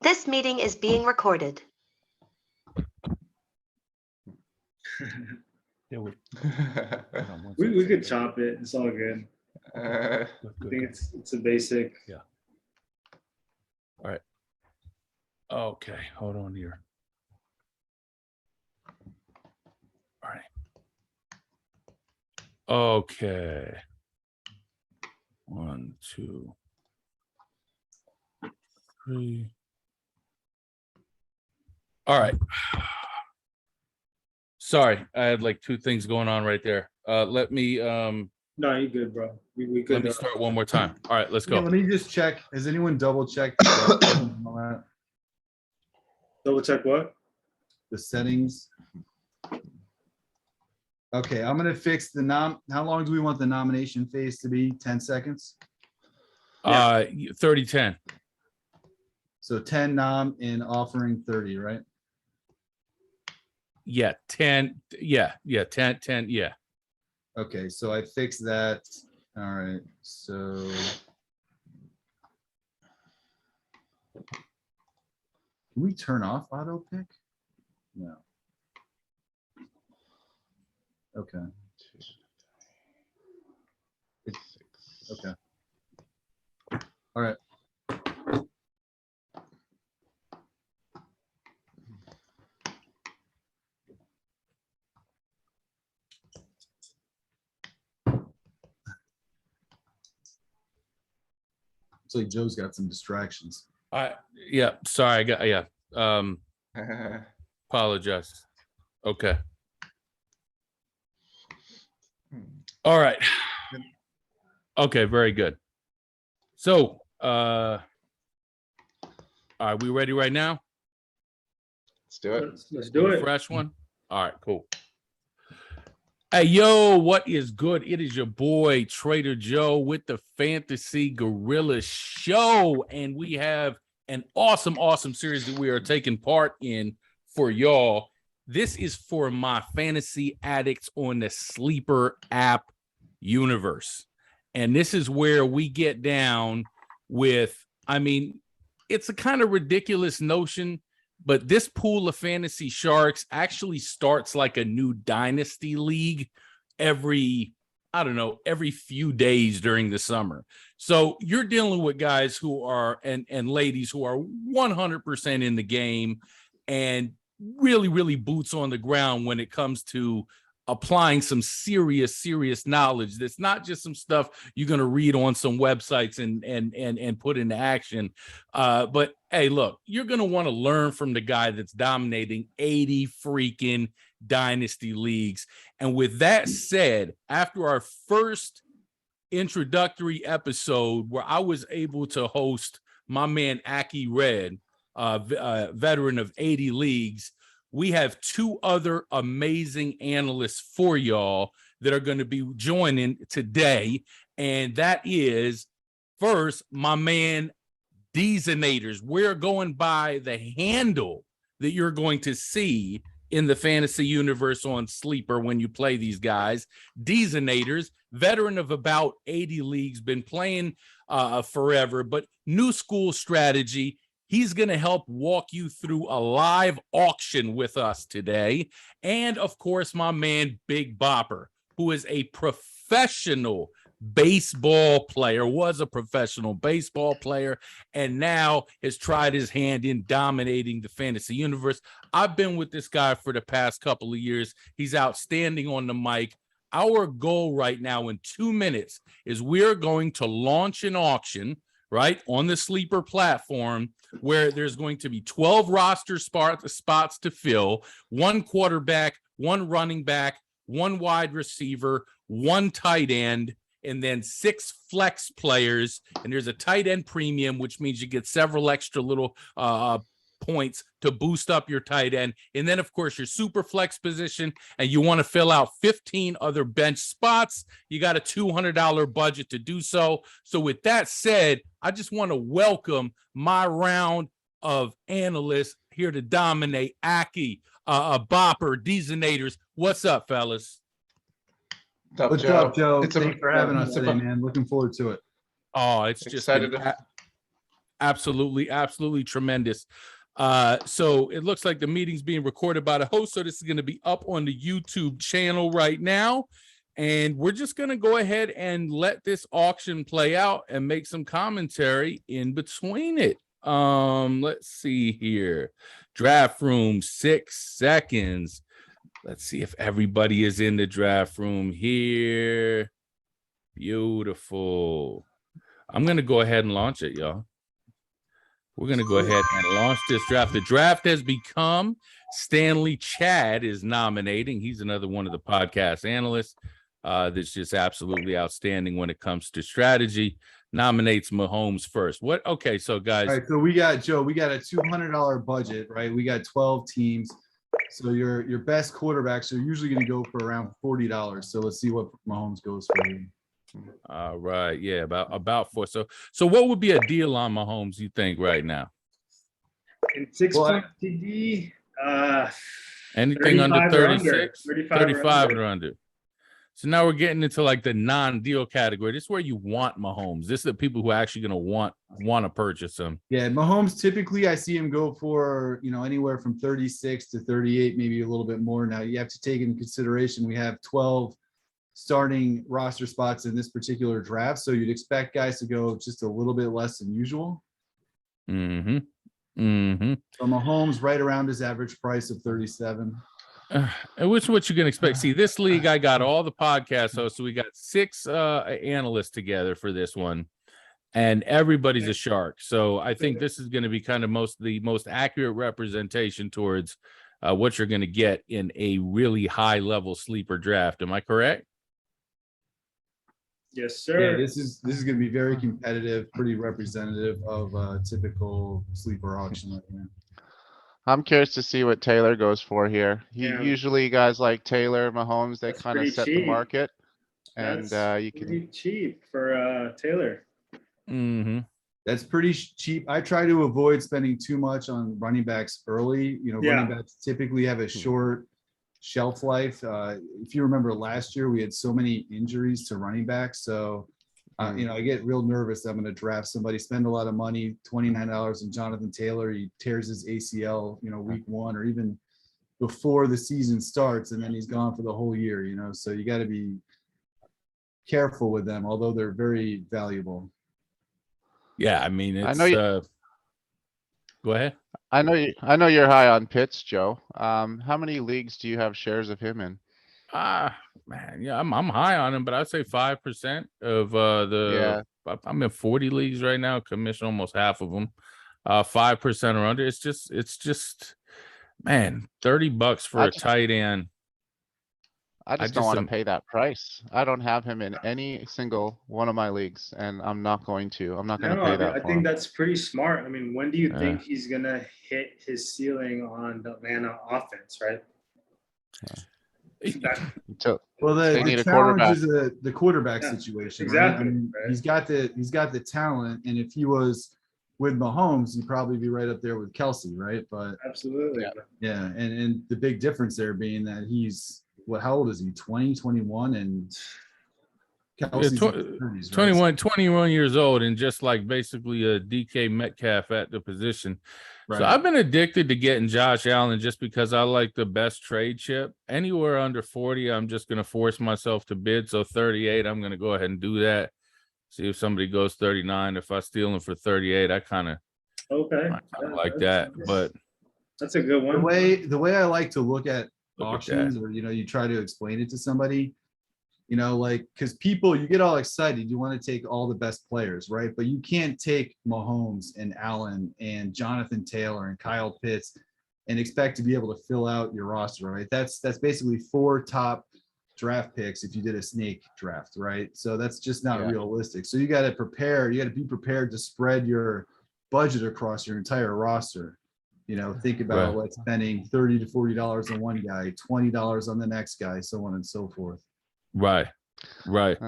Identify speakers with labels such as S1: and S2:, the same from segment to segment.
S1: This meeting is being recorded.
S2: Yeah,
S3: We could chop it. It's all good.
S2: good,
S3: I think it's a basic.
S2: Yeah. All right. Okay, hold on here. All right. Okay. 1, 2, 3. All right. Sorry, I had like 2 things going on right there. Let me
S3: No, you're good, bro. We could
S2: let me start one more time. All right, let's
S4: Yeah,
S2: go.
S4: let me just check. Has anyone double checked
S3: double check what?
S4: the settings? Okay, I'm gonna fix the how long do we want the nomination phase to be? 10 seconds?
S2: 30-10.
S4: So 10 nom and offering 30, right?
S2: Yeah, 10. Yeah, 10, yeah.
S4: Okay, so I fixed that. All right, so. Can we turn off auto pick? No. Okay. Okay. All right. It's like Joe's got some distractions.
S2: Yeah, sorry, I got apologize. Okay. All right. Okay, very good. So are we ready right now?
S5: Let's do it.
S3: Let's do it.
S2: Fresh one. All right, cool. Hey, yo, what is good? It is your boy Trader Joe with the Fantasy Gorilla Show, and we have an awesome series that we are taking part in for y'all. This is for my fantasy addicts on the Sleeper app universe, and this is where we get down with, I mean, it's a kind of ridiculous notion, but this pool of fantasy sharks actually starts like a new dynasty league every few days during the summer. So you're dealing with guys who are, and ladies who are 100% in the game and really boots on the ground when it comes to applying some serious knowledge. That's not just some stuff you're going to read on some websites and put into action. But hey, look, you're going to want to learn from the guy that's dominating 80 freaking dynasty leagues. And with that said, after our first introductory episode where I was able to host my man Aki Red, veteran of 80 leagues, we have 2 other amazing analysts for y'all that are going to be joining today. And that is, first, my man Deezinators. We're going by the handle that you're going to see in the fantasy universe on Sleeper when you play these guys. Deezinators, veteran of about 80 leagues, been playing forever, but new school strategy. He's going to help walk you through a live auction with us today. And of course, my man, Big Bopper, who is a professional baseball player, was a professional baseball player, and now has tried his hand in dominating the fantasy universe. I've been with this guy for the past couple of years. He's outstanding on the mic. Our goal right now in 2 minutes is we're going to launch an auction right on the Sleeper platform where there's going to be 12 roster spots to fill, 1 quarterback, 1 running back, 1 wide receiver, 1 tight end, and then 6 flex players. And there's a tight end premium, which means you get several extra little points to boost up your tight end. And then, of course, your super flex position, and you want to fill out 15 other bench spots. You got a $200 budget to do so. So with that said, I just want to welcome my round of analysts here to dominate. Aki, Bopper, Deezinators. What's up, fellas?
S4: What's up, Joe? Thanks for having us today, man. Looking forward to it.
S2: Oh, it's just
S5: Excited.
S2: Absolutely, absolutely tremendous. So it looks like the meeting's being recorded by the host. So this is going to be up on the YouTube channel right now. And we're just going to go ahead and let this auction play out and make some commentary in between it. Let's see here. Draft room, 6 seconds. Let's see if everybody is in the draft room here. Beautiful. I'm going to go ahead and launch it, y'all. We're going to go ahead and launch this draft. The draft has become Stanley Chad is nominating. He's another one of the podcast analysts that's just absolutely outstanding when it comes to strategy. Nominates Mahomes first. What? Okay, so guys.
S4: All right, so we got Joe. We got a $200 budget, right? We got 12 teams. So your best quarterbacks are usually going to go for around $40. So let's see what Mahomes goes for here.
S2: All right, yeah, about 4. So what would be a deal on Mahomes, you think, right now?
S3: In 6-point TD,
S2: Anything under
S3: 35 or under,
S2: 36?
S3: 35 or
S2: 35
S3: under.
S2: or under. So now we're getting into like the non-deal category. This is where you want Mahomes. This is the people who are actually going to want to purchase him.
S4: Yeah, Mahomes, typically I see him go for, anywhere from 36 to 38, maybe a little bit more. Now you have to take into consideration we have 12 starting roster spots in this particular draft. So you'd expect guys to go just a little bit less than usual.
S2: Mm-hmm. Mm-hmm.
S4: So Mahomes right around his average price of 37.
S2: And which what you can expect. See, this league, I got all the podcast hosts. So we got 6 analysts together for this one, and everybody's a shark. So I think this is going to be kind of the most accurate representation towards what you're going to get in a really high level sleeper draft. Am I correct?
S3: Yes, sir.
S4: Yeah, this is going to be very competitive, pretty representative of a typical sleeper auction right now.
S6: I'm curious to see what Taylor goes for here.
S3: Yeah.
S6: Usually guys like Taylor, Mahomes, they
S3: That's
S6: kind of
S3: pretty
S6: set the
S3: cheap.
S6: market. And
S3: That's
S6: you can,
S3: pretty cheap for Taylor.
S2: Mm-hmm.
S4: That's pretty cheap. I try to avoid spending too much on running backs early. Running backs typically have a short shelf life. If you remember last year, we had so many injuries to running backs. So, I get real nervous. I'm going to draft somebody, spend a lot of money, $29 on Jonathan Taylor. He tears his ACL, week 1 or even before the season starts, and then he's gone for the whole year, so you got to be careful with them, although they're very valuable.
S2: Yeah, I mean, it's.
S6: I know you-
S2: Go ahead.
S6: I know you're high on Pitts, Joe. How many leagues do you have shares of him in?
S2: Man, yeah, I'm high on him, but I'd say 5% of the.
S6: Yeah.
S2: I'm in 40 leagues right now. Commission almost half of them. 5% or under. It's just, man, $30 for a tight end.
S6: I just don't want to pay that price. I don't have him in any single one of my leagues, and I'm not going to. I'm not going to pay that.
S3: I
S6: for
S3: think
S6: him.
S3: that's pretty smart. I mean, when do you think he's gonna hit his ceiling on the Atlanta offense, right?
S4: Well,
S6: They
S4: the
S6: need a
S4: challenge
S6: quarterback.
S4: is the quarterback situation.
S3: exactly,
S4: Right? I mean,
S3: right.
S4: he's got the talent, and if he was with Mahomes, he'd probably be right up there with Kelsey, right? But
S3: Absolutely.
S4: yeah, and the big difference there being that he's how old is he? 20, 21, and Kelsey's in his 30s, right?
S2: 21 years old, and just like basically a DK Metcalf at the position.
S4: Right.
S2: So I've been addicted to getting Josh Allen just because I like the best trade chip. Anywhere under 40, I'm just going to force myself to bid. So 38, I'm going to go ahead and do that. See if somebody goes 39. If I steal them for 38, I kind of like that. But
S3: that's a good one.
S4: The way I like to look at
S2: Look at
S4: auctions, or you try to explain it to somebody, because people, you get all excited, you want to take all the best players, right? But you can't take Mahomes and Allen and Jonathan Taylor and Kyle Pitts and expect to be able to fill out your roster, right? That's basically 4 top draft picks if you did a snake draft, right? So that's just not realistic. So you got to be prepared to spread your budget across your entire roster. Think about like spending $30 to $40 on one guy, $20 on the next guy, so on and so forth.
S2: Right.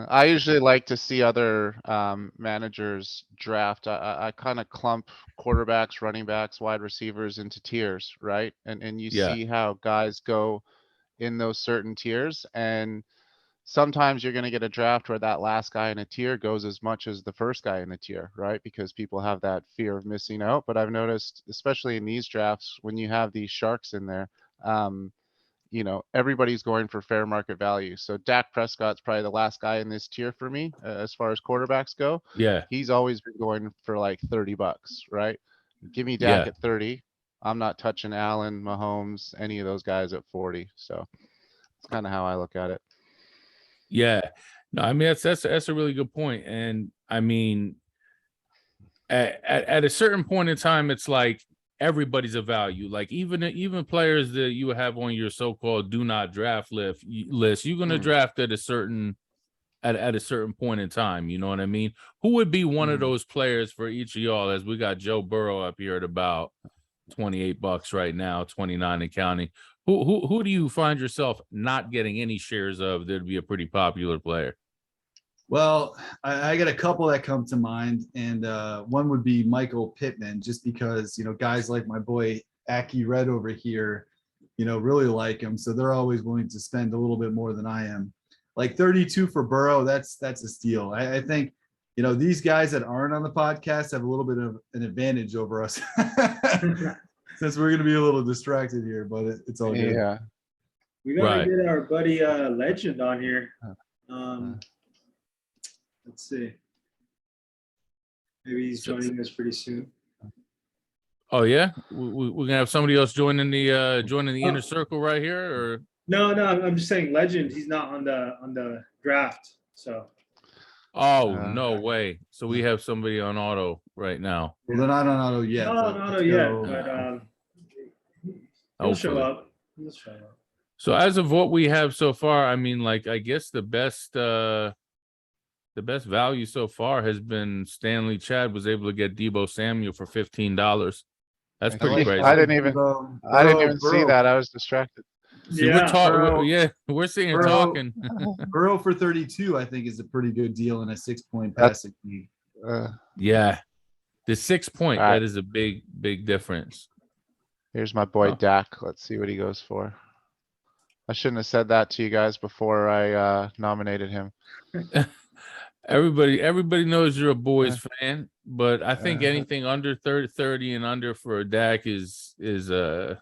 S6: I usually like to see other managers draft. I kind of clump quarterbacks, running backs, wide receivers into tiers, right? And you see how guys go in those certain tiers. And sometimes you're gonna get a draft where that last guy in a tier goes as much as the first guy in a tier, right? Because people have that fear of missing out. But I've noticed, especially in these drafts, when you have these sharks in there, you know, everybody's going for fair market value. So Dak Prescott's probably the last guy in this tier for me, as far as quarterbacks go.
S2: Yeah.
S6: He's always been going for like $30, right? Give me Dak
S2: Yeah.
S6: at 30. I'm not touching Allen, Mahomes, any of those guys at 40. So it's kind of how I look at it.
S2: Yeah. No, I mean that's a really good point. And I mean, at a certain point in time, it's like everybody's a value. Like even players that you have on your so-called do not draft list, you're gonna draft at a certain point in time. You know what I mean? Who would be one of those players for each of y'all? As we got Joe Burrow up here at about $28 right now, 29 and counting. Who do you find yourself not getting any shares of that'd be a pretty popular player?
S4: Well, I got a couple that come to mind, and one would be Michael Pittman, just because, you know, guys like my boy Aki Red over here, you know, really like him. So they're always willing to spend a little bit more than I am. Like 32 for Burrow, that's a steal. I think, you know, these guys that aren't on the podcast have a little bit of an advantage over us. Since we're going to be a little distracted here, but it's all good.
S6: Yeah.
S3: We gotta
S2: Right.
S3: get our buddy Legend on here. Let's see. Maybe he's joining us pretty soon.
S2: Oh yeah, we're gonna have somebody else joining the inner circle right here, or
S3: No, I'm just saying Legend. He's not on the draft. So
S2: no way. So we have somebody on auto right now.
S4: Well, they're not on auto yet.
S3: no,
S4: but
S3: not
S4: let's
S3: yet,
S4: go.
S3: but he'll show
S2: Hopefully.
S3: up. He'll show up.
S2: So as of what we have so far, I mean, like I guess the best value so far has been Stanley Chad was able to get Debo Samuel for $15. That's pretty crazy.
S6: I didn't even see that. I was distracted.
S2: See,
S3: Yeah,
S2: we're talking.
S4: Burrow.
S2: We're sitting here
S4: Burrow.
S2: talking.
S4: Burrow for 32, I think, is a pretty good deal in a 6-point passing league.
S2: Yeah, the 6 point,
S6: All right.
S2: that is a big difference.
S6: Here's my boy
S2: Oh.
S6: Dak. Let's see what he goes for. I shouldn't have said that to you guys before I nominated him.
S2: Everybody knows you're a boys fan, but I think anything under 30 and under for Dak is dope.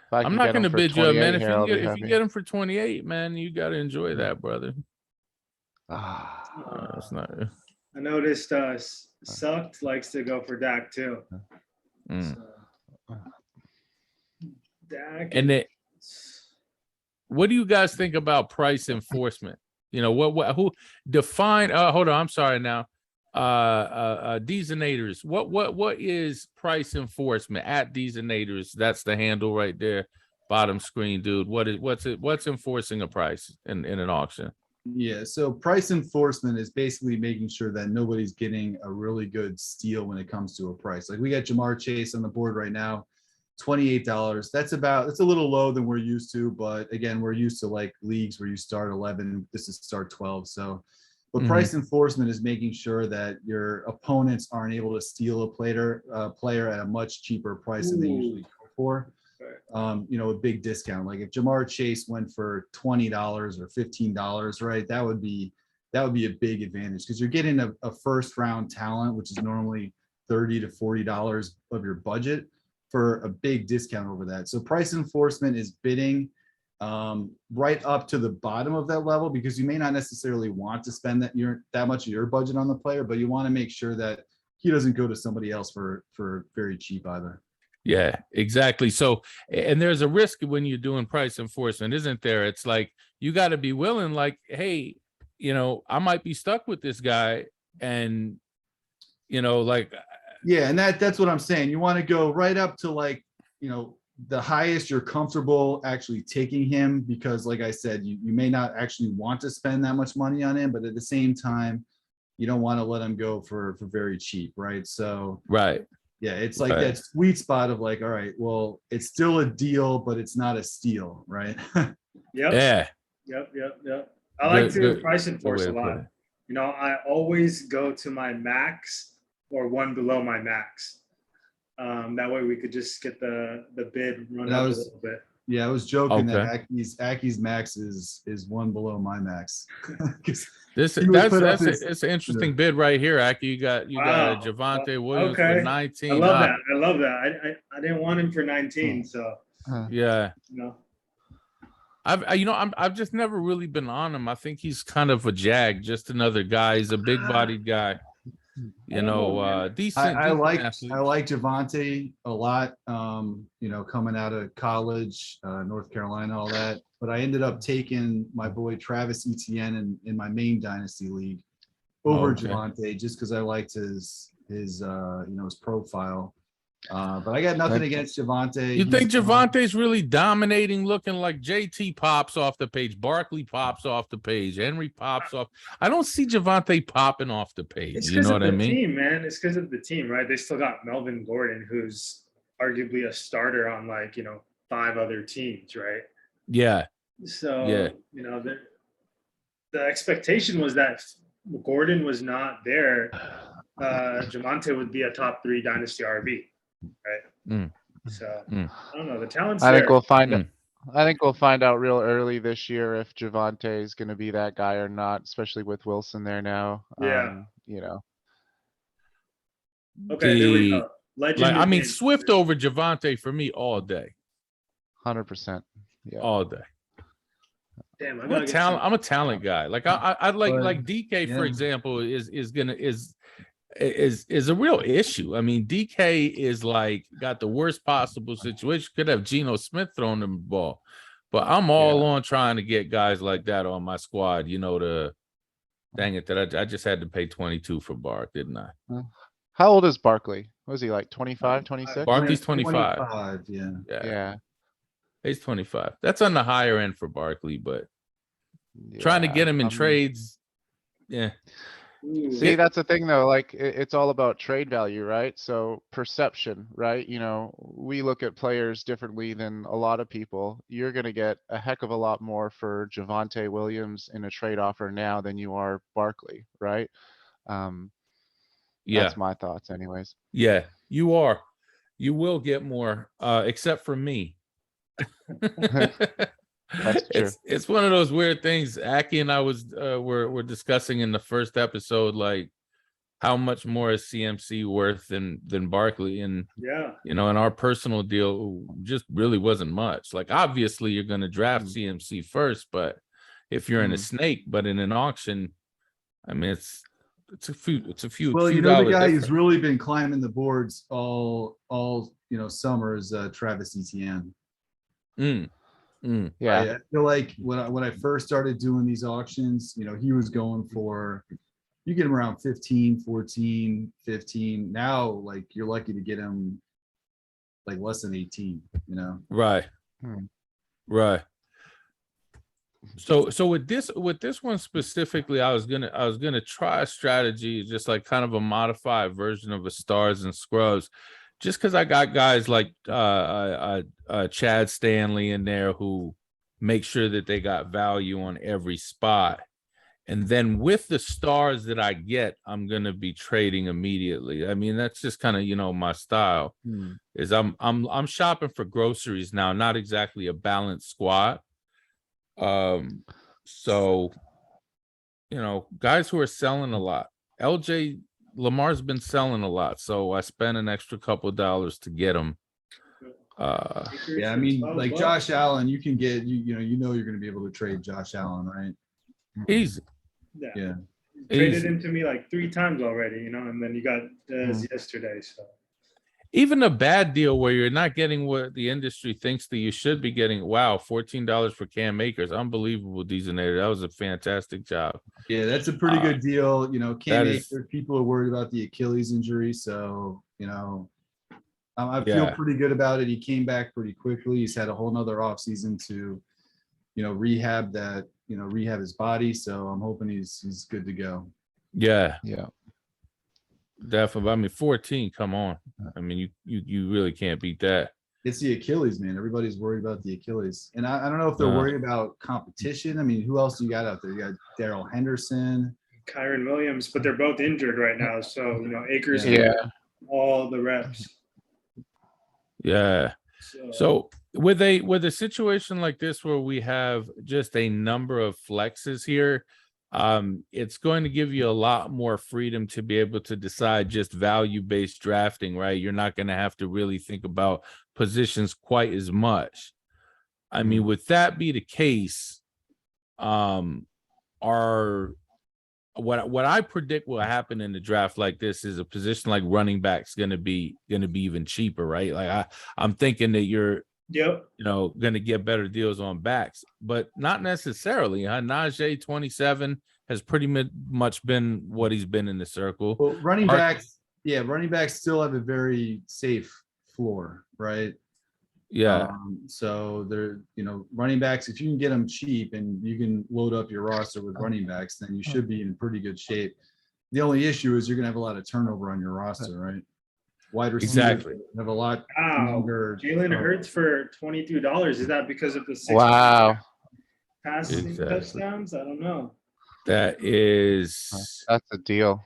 S6: If I
S2: I'm
S6: can
S2: not
S6: get
S2: going to
S6: him for
S2: bid you up, man.
S6: 28
S2: If
S6: here, I'll be
S2: you
S6: happy.
S2: get him for 28, man, you got to enjoy that, brother.
S6: Ah,
S2: It's not.
S3: I noticed Sucked likes to go for Dak too.
S2: Mm.
S3: So, Dak.
S2: And then, what do you guys think about price enforcement? You know, who define? Hold on, I'm sorry now. Deezonators. What is price enforcement at Deezonators? That's the handle right there, bottom screen, dude. What's enforcing a price in an auction?
S4: Yeah, so price enforcement is basically making sure that nobody's getting a really good steal when it comes to a price. Like we got Jamar Chase on the board right now, $28. That's a little low than we're used to, but again, we're used to like leagues where you start 11, this is start 12. So, but price enforcement is making sure that your opponents aren't able to steal a player at a much cheaper price than they usually go for. You know, a big discount. Like if Jamar Chase went for $20 or $15, right? That would be a big advantage because you're getting a first round talent, which is normally $30 to $40 of your budget for a big discount over that. So price enforcement is bidding right up to the bottom of that level because you may not necessarily want to spend that much of your budget on the player, but you want to make sure that he doesn't go to somebody else for very cheap either.
S2: Yeah, exactly. So, and there's a risk when you're doing price enforcement, isn't there? It's like you got to be willing, like, hey, you know, I might be stuck with this guy, and you know, like,
S4: yeah, and that's what I'm saying. You want to go right up to like, you know, the highest you're comfortable actually taking him because, like I said, you may not actually want to spend that much money on him, but at the same time, you don't want to let him go for very cheap, right? So,
S2: right.
S4: Yeah, it's like
S2: Right.
S4: that sweet spot of like, all right, well, it's still a deal, but it's not a steal, right?
S3: Yep.
S2: Yeah.
S3: Yep. I like to price
S2: Good
S3: enforce
S2: way
S3: a
S2: to put
S3: lot.
S2: it.
S3: You know, I always go to my max or one below my max. That way we could just get the bid run
S4: And I
S3: up
S4: was-
S3: a little bit.
S4: Yeah, I was joking that
S2: Okay.
S4: Aki's max is one below my max. 'Cause
S2: This
S4: he would put up his-
S2: it's an interesting bid right here, Aki. You got
S3: Wow.
S2: Javonte Williams
S3: Okay.
S2: for
S3: I
S2: 19.
S3: love that. I love that. I didn't want him for 19, so
S2: Yeah.
S3: you know.
S2: I've just never really been on him. I think he's kind of a jag, just another guy. He's a big bodied guy.
S3: I don't know, man.
S2: Decent.
S4: I like
S2: athlete.
S4: Javonte a lot. Coming out of college, North Carolina, all that. But I ended up taking my boy Travis Etienne in my main dynasty league over
S2: Okay.
S4: Javonte just because I liked his profile. But I got nothing against Javonte.
S2: You think Javante's really dominating, looking like JT pops off the page, Barkley pops off the page, Henry pops off. I don't see Javonte popping off the page.
S3: It's
S2: You
S3: because
S2: know
S3: of
S2: what I
S3: the
S2: mean?
S3: team, man. It's because of the team, right? They still got Melvin Gordon, who's arguably a starter on 5 other teams, right?
S2: Yeah.
S3: So
S2: Yeah.
S3: the expectation was that Gordon was not there. Javonte would be a top 3 dynasty RB, right?
S2: Mm.
S3: So
S2: Mm.
S3: I don't know. The talent's
S6: I think
S3: there.
S6: we'll find
S2: Mm.
S6: I think we'll find out real early this year if Javonte is gonna be that guy or not, especially with Wilson there now.
S3: Yeah. Okay, there we go. Legend. is in.
S2: Swift over Javonte for me all day.
S6: 100%. Yeah.
S2: All day.
S3: Damn,
S2: I'm a talent guy. Like I'd like DK, for
S4: yeah.
S2: example, is a real issue. I mean, DK is got the worst possible situation. Could have Geno Smith throwing him the ball, but I'm all on trying to get guys like that on my squad. Dang it, that I just had to pay 22 for Bark, didn't I?
S6: How old is Barkley? Was he like 25, 26?
S2: Barkley's 25.
S4: 25, yeah.
S6: Yeah.
S2: He's 25. That's on the higher end for Barkley, but trying to get him in trades, yeah.
S6: See, that's the thing though, it's all about trade value, right? So perception, right? We look at players differently than a lot of people. You're going to get a heck of a lot more for Javonte Williams in a trade offer now than you are Barkley, right? That's my thoughts anyways.
S2: Yeah, you will get more, except for me.
S6: That's true.
S2: It's one of those weird things. Aki and I were discussing in the first episode, like how much more is CMC worth than Barkley, and in our personal deal just really wasn't much. Like obviously you're going to draft CMC first, but if you're in a snake, but in an auction, I mean it's a few.
S4: Well,
S2: few
S4: the
S2: dollar
S4: guy
S2: difference.
S4: who's really been climbing the boards all summer is Travis Etienne.
S6: Yeah.
S4: I feel like when I first started doing these auctions, he was going for, you get him around 15, 14, 15. Now, you're lucky to get him less than 18,
S2: Right. Right. So with this one specifically, I was gonna try a strategy, just like kind of a modified version of a stars and scrubs, just because I got guys like Chad Stanley in there who make sure that they got value on every spot. And then with the stars that I get, I'm gonna be trading immediately. I mean, that's just kind of my style. Is I'm shopping for groceries now, not exactly a balanced squad. So guys who are selling a lot. LJ Lamar's been selling a lot, so I spent an extra couple dollars to get him.
S4: Yeah, I mean, Josh Allen, you can get you're going to be able to trade Josh Allen, right?
S2: Easy.
S4: Yeah.
S3: Traded him to me 3 times already, and then you got yesterday. So
S2: even a bad deal where you're not getting what the industry thinks that you should be getting. Wow, $14 for Cam Akers. Unbelievable, Deezenator. That was a fantastic job.
S4: Yeah, that's a pretty good deal. Cam
S2: is-
S4: Akers, people are worried about the Achilles injury. So, I feel pretty good about it. He came back pretty quickly. He's had a whole nother offseason to, rehab his body. So I'm hoping he's good to go.
S2: Yeah.
S6: Yeah.
S2: Definitely. I mean, 14, come on. I mean, you really can't beat that.
S4: It's the Achilles, man. Everybody's worried about the Achilles. And I don't know if they're worried about competition. I mean, who else do you got out there? You got Darrell Henderson,
S3: Kyron Williams, but they're both injured right now. So, Akers
S6: Yeah.
S3: all the reps.
S2: Yeah. So with a situation like this where we have just a number of flexes here, it's going to give you a lot more freedom to be able to decide just value-based drafting, right? You're not going to have to really think about positions quite as much. I mean, with that be the case, what I predict will happen in the draft like this is a position like running back's going to be even cheaper, right? Like I'm thinking that you're
S3: Yep.
S2: going to get better deals on backs, but not necessarily. Najee 27 has pretty much been what he's been in the circle.
S4: Well, running backs still have a very safe floor, right?
S2: Yeah,
S4: So they're, running backs, if you can get them cheap and you can load up your roster with running backs, then you should be in pretty good shape. The only issue is you're gonna have a lot of turnover on your roster, right? Wide receivers
S2: exactly.
S4: have a lot
S3: Wow.
S4: longer.
S3: Jalen Hurts for $22. Is that because of the 6
S6: Wow,
S3: passing
S2: Exactly.
S3: touchdowns? I don't know.
S2: That is,
S6: that's a deal.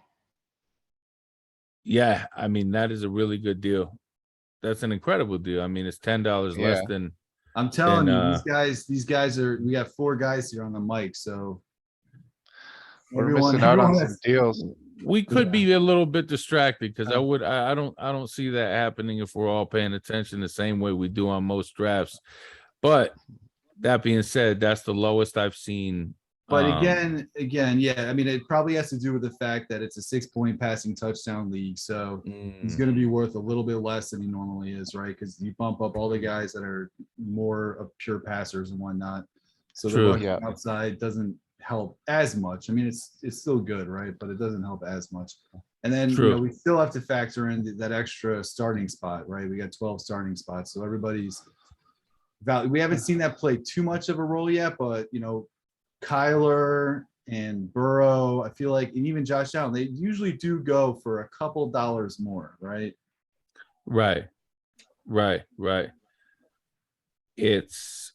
S2: yeah. I mean, that is a really good deal. That's an incredible deal. I mean, it's $10 less
S6: Yeah.
S2: than.
S4: I'm telling you,
S2: And,
S4: these guys we got 4 guys here on the mic, so
S6: We're missing out on some
S4: has-
S6: deals.
S2: We could be a little bit distracted because
S4: Uh,
S2: I don't see that happening if we're all paying attention the same way we do on most drafts. But that being said, that's the lowest I've seen.
S4: But again, yeah, I mean, it probably has to do with the fact that it's a 6-point passing touchdown league, so he's going to be worth a little bit less than he normally is, right? Because you bump up all the guys that are more of pure passers and whatnot. So the
S2: True.
S4: rushing
S6: Yeah.
S4: outside doesn't help as much. I mean, it's still good, right? But it doesn't help as much. And then
S2: True.
S4: we still have to factor in that extra starting spot, right? We got 12 starting spots, so everybody's value. We haven't seen that play too much of a role yet, but Kyler and Burrow, I feel like, and even Josh Allen, they usually do go for a couple dollars more, right?
S2: Right. It's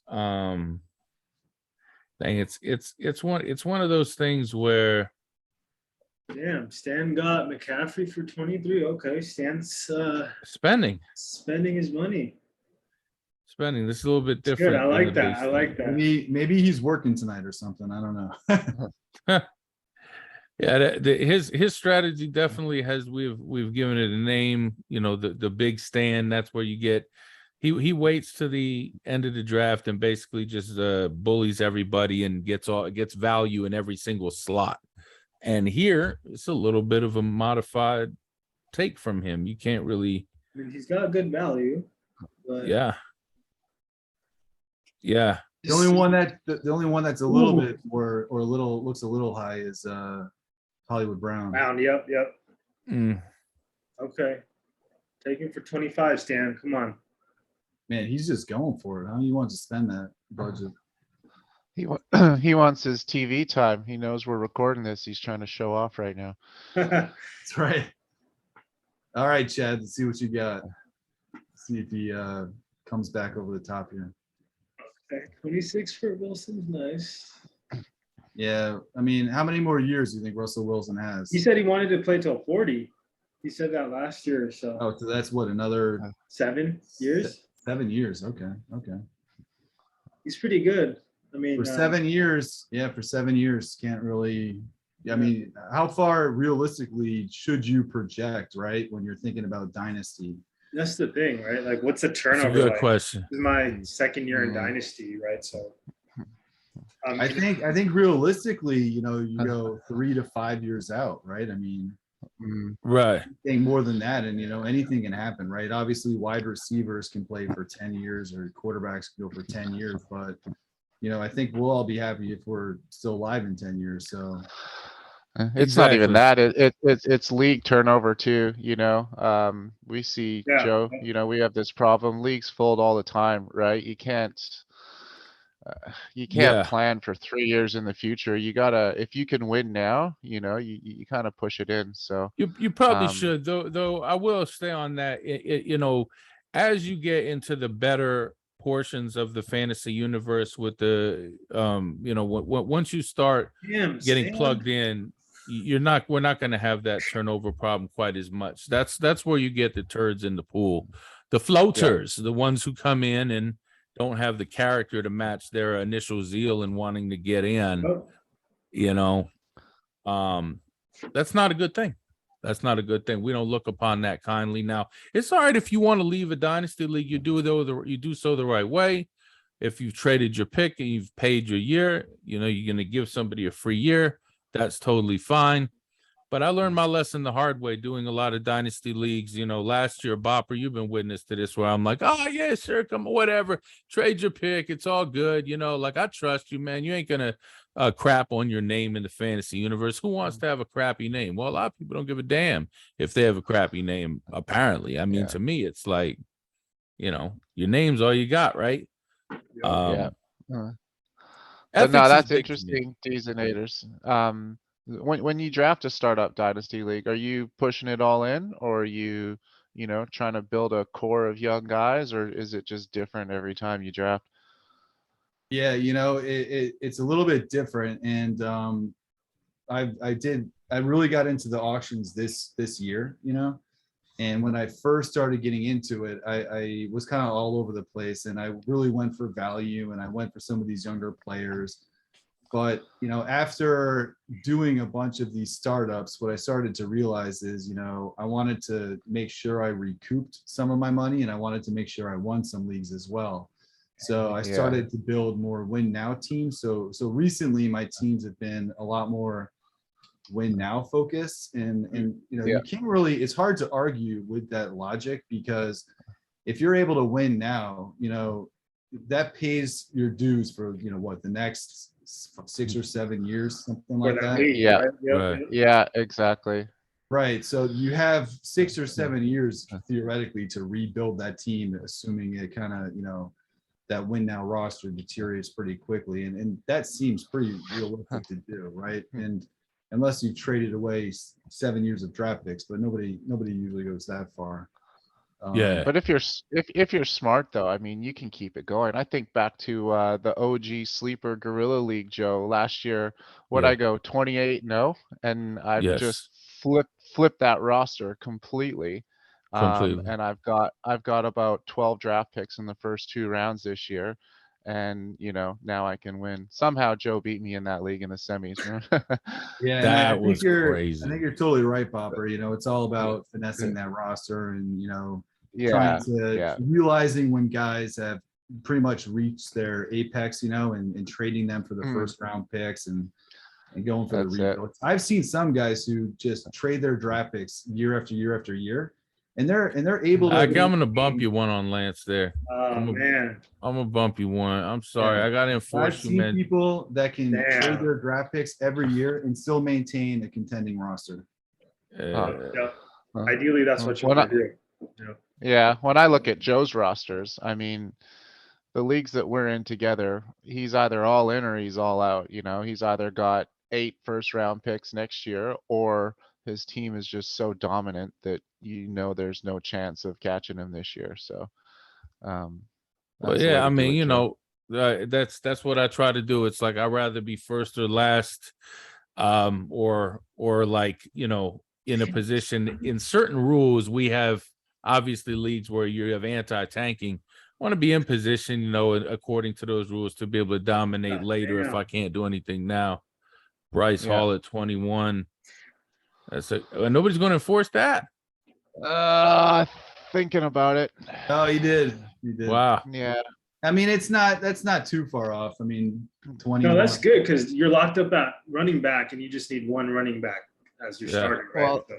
S2: it's one of those things where
S3: Damn, Stan got McCaffrey for 23. Okay, Stan's
S2: spending
S3: spending his money.
S2: this is a little bit
S3: It's
S2: different.
S3: good. I
S2: than
S3: like
S2: the
S3: that.
S2: base
S3: I like
S2: thing.
S3: that.
S4: Maybe he's working tonight or something. I don't know.
S2: Yeah, his strategy definitely has. We've given it a name. The big stand. That's where you get. He waits to the end of the draft and basically just bullies everybody and gets value in every single slot. And here it's a little bit of a modified take from him. You can't really.
S3: I mean, he's got good value. But
S2: Yeah.
S4: The only one that's a little bit or looks a little high is Hollywood Brown.
S3: Round. Yep.
S2: Mm.
S3: Okay. Take him for 25, Stan. Come on.
S4: Man, he's just going for it. How he wants to spend that budget?
S6: He wants his TV time. He knows we're recording this. He's trying to show off right now.
S4: That's right. All right, Chad, let's see what you got. See if he comes back over the top here.
S3: Okay, 26 for Wilson's nice.
S4: Yeah, I mean, how many more years do you think Russell Wilson has?
S3: He said he wanted to play till 40. He said that last year or so.
S4: Oh, so that's what, another
S3: 7 years?
S4: 7 years. Okay.
S3: He's pretty good. I mean,
S4: For 7 years, for 7 years, can't really. I mean, how far realistically should you project, right, when you're thinking about dynasty?
S3: that's the thing, right? Like, what's the
S2: It's a
S3: turnover
S2: good
S3: like?
S2: question.
S3: This is my second year in
S4: Mm.
S3: dynasty, right? So,
S4: I think realistically, you go 3 to 5 years out, right? I mean,
S2: Right.
S4: anything more than that, and anything can happen, right? Obviously, wide receivers can play for 10 years, or quarterbacks can go for 10 years, but I think we'll all be happy if we're still alive in 10 years. So
S6: It's not even that. It's league turnover too. We see
S3: Yeah.
S6: Joe. We have this problem. Leagues fold all the time, right? You can't
S2: Yeah.
S6: plan for 3 years in the future. You gotta, if you can win now, you kind of push it in. So
S2: You probably
S6: Um,
S2: should, though I will stay on that. As you get into the better portions of the fantasy universe with the once you start
S3: damn,
S2: getting
S3: Stan.
S2: plugged in, we're not going to have that turnover problem quite as much. That's where you get the turds in the pool, the floaters, the ones who come in and don't have the character to match their initial zeal in wanting to get in,
S3: Oh,
S2: you know, that's not a good thing. That's not a good thing. We don't look upon that kindly. Now, it's all right if you want to leave a dynasty league, you do so the right way. If you've traded your pick and you've paid your year, you know, you're going to give somebody a free year. That's totally fine. But I learned my lesson the hard way doing a lot of dynasty leagues. You know, last year, Bopper, you've been witness to this, where I'm like, oh, yeah, sure, come on, whatever. Trade your pick. It's all good. You know, like, I trust you, man. You ain't going to crap on your name in the fantasy universe. Who wants to have a crappy name? Well, a lot of people don't give a damn if they have a crappy name, apparently. I mean,
S6: Yeah.
S2: to me, it's like, you know, your name's all you got, right?
S6: Yeah. But
S2: Ethics
S6: no,
S2: is
S6: that's
S2: big to me.
S6: interesting, D's and Aders. When you draft a startup dynasty league, are you pushing it all in, or are you, you know, trying to build a core of young guys, or is it just different every time you draft?
S4: Yeah, you know, it's a little bit different, and I really got into the auctions this year, you know, and when I first started getting into it, I was kind of all over the place, and I really went for value, and I went for some of these younger players. But, you know, after doing a bunch of these startups, what I started to realize is, you know, I wanted to make sure I recouped some of my money, and I wanted to make sure I won some leagues as well. So I
S6: Yeah.
S4: started to build more win now teams. So recently my teams have been a lot more win now focused, and you know,
S6: Yeah.
S4: you can't really, it's hard to argue with that logic, because if you're able to win now, you know, that pays your dues for, you know, what, the next 6 or 7 years, something
S3: for
S4: like
S3: that
S4: that.
S3: league,
S6: Yeah.
S3: right? Yep,
S2: Right.
S3: yep.
S6: Yeah, exactly.
S4: Right. So you have 6 or 7 years theoretically to rebuild that team, assuming it kind of, you know, that win now roster deteriorates pretty quickly. And that seems pretty realistic to do, right? And unless you traded away 7 years of draft picks, but nobody usually goes that far.
S2: Yeah.
S6: But if you're smart though, I mean, you can keep it going. I think back to the OG sleeper Gorilla League, Joe, last year. What
S2: Yeah.
S6: I go 28-0, and I've
S2: Yes.
S6: just flipped that roster completely.
S2: Completely.
S6: And I've got about 12 draft picks in the first 2 rounds this year. And you know, now I can win. Somehow Joe beat me in that league in the semis.
S4: Yeah, and
S2: That
S4: I think
S2: was
S4: you're,
S2: crazy.
S4: I think you're totally right, Bopper. You know, it's all about finessing that roster, and, you know,
S6: Yeah,
S4: trying to
S6: yeah.
S4: realizing when guys have pretty much reached their apex, you know, and trading them for the first round picks, and going for
S6: That's
S4: the
S6: it.
S4: rebuild. I've seen some guys who just trade their draft picks year after year after year, and they're able to.
S2: I'm gonna bump you one on Lance there.
S3: Oh man,
S2: I'm gonna bump you one. I'm sorry.
S4: Yeah.
S2: I gotta
S4: I've
S2: enforce you,
S4: seen
S2: man.
S4: people that can
S3: Damn.
S4: trade their draft picks every year and still maintain a contending roster.
S3: yeah.
S6: Huh.
S3: Ideally, that's what you
S6: When
S3: want to do. Yeah.
S6: Yeah, when I look at Joe's rosters, I mean, the leagues that we're in together, he's either all in or he's all out. You know, he's either got 8 first-round picks next year, or his team is just so dominant that you know there's no chance of catching him this year. So,
S2: Well,
S6: that's the way
S2: yeah, I
S6: to do
S2: mean,
S6: it,
S2: you
S6: Joe.
S2: know, that's what I try to do. It's like I'd rather be first or last, or like, you know, in a position. In certain rules, we have obviously leagues where you have anti-tanking. Want to be in position, you know, according to those rules, to be able to dominate later if
S3: Damn.
S2: I can't do anything now. Bryce
S6: Yeah.
S2: Hall at 21. That's nobody's going to enforce that.
S6: Thinking about it.
S4: Oh, he did. He did.
S2: Wow.
S6: Yeah,
S4: I mean, that's not too far off. I mean, 20.
S3: No, that's good, because you're locked up at running back, and you just need one running back as your
S2: Yeah.
S3: starter, right?
S6: Well,
S3: So,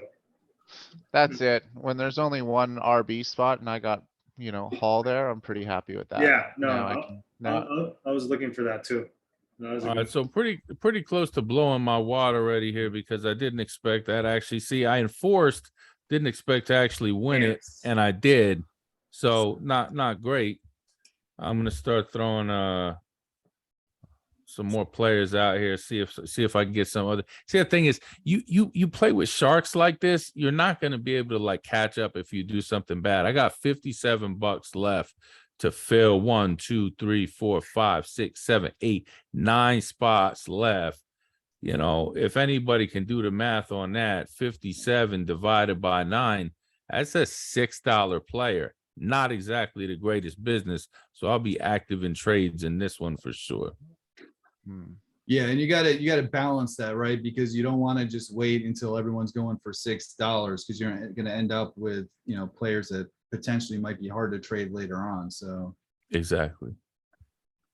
S6: that's it. When there's only one RB spot and I got, you know, Hall there, I'm pretty happy with that.
S3: yeah, no,
S6: Now I can, now,
S3: I was looking for that too. That was a
S2: All right,
S3: good-
S2: so pretty close to blowing my wad already here, because I didn't expect that. Actually, see, I enforced, didn't expect to actually win it,
S3: Yes.
S2: and I did. So not great. I'm gonna start throwing some more players out here. See if I can get some other. See, the thing is, you play with sharks like this, you're not gonna be able to like catch up if you do something bad. I got $57 left to fill 1, 2, 3, 4, 5, 6, 7, 8, 9 spots left. You know, if anybody can do the math on that, 57 divided by 9, that's a $6 player. not exactly the greatest business. So I'll be active in trades in this one for sure.
S6: Hmm.
S4: Yeah, and you gotta balance that, right? Because you don't want to just wait until everyone's going for $6 because you're going to end up with, players that potentially might be hard to trade later on. So
S2: Exactly.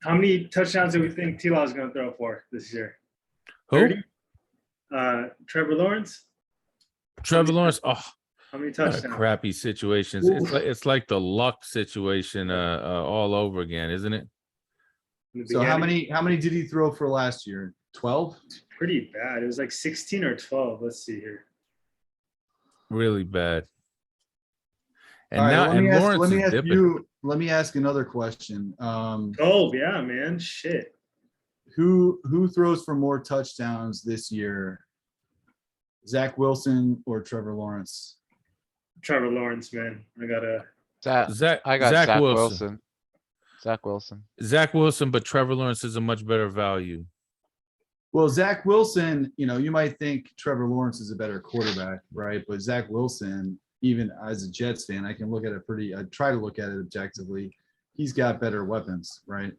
S3: How many touchdowns do we think T-Law is going to throw for this year?
S2: Who?
S3: 30? Trevor Lawrence?
S2: Trevor Lawrence. Oh,
S3: How many
S2: what a
S3: touchdowns?
S2: crappy situations. It's like the luck situation all over again, isn't it?
S3: In the
S4: so how
S3: beginning?
S4: many did he throw for last year? 12?
S3: Pretty bad. It was like 16 or 12. Let's see here.
S2: Really bad. And
S4: All right,
S2: now, and Lawrence
S4: let me
S2: is
S4: ask
S2: dipping.
S4: you, let me ask another question.
S3: 12, yeah, man. Shit.
S4: Who throws for more touchdowns this year? Zach Wilson or Trevor Lawrence?
S3: Trevor Lawrence, man. I gotta.
S6: I got
S2: Zach
S6: Zach
S2: Wilson.
S6: Wilson. Zach Wilson.
S2: Zach Wilson, but Trevor Lawrence is a much better value.
S4: Well, Zach Wilson, you might think Trevor Lawrence is a better quarterback, right? But Zach Wilson, even as a Jets fan, I try to look at it objectively. He's got better weapons, right?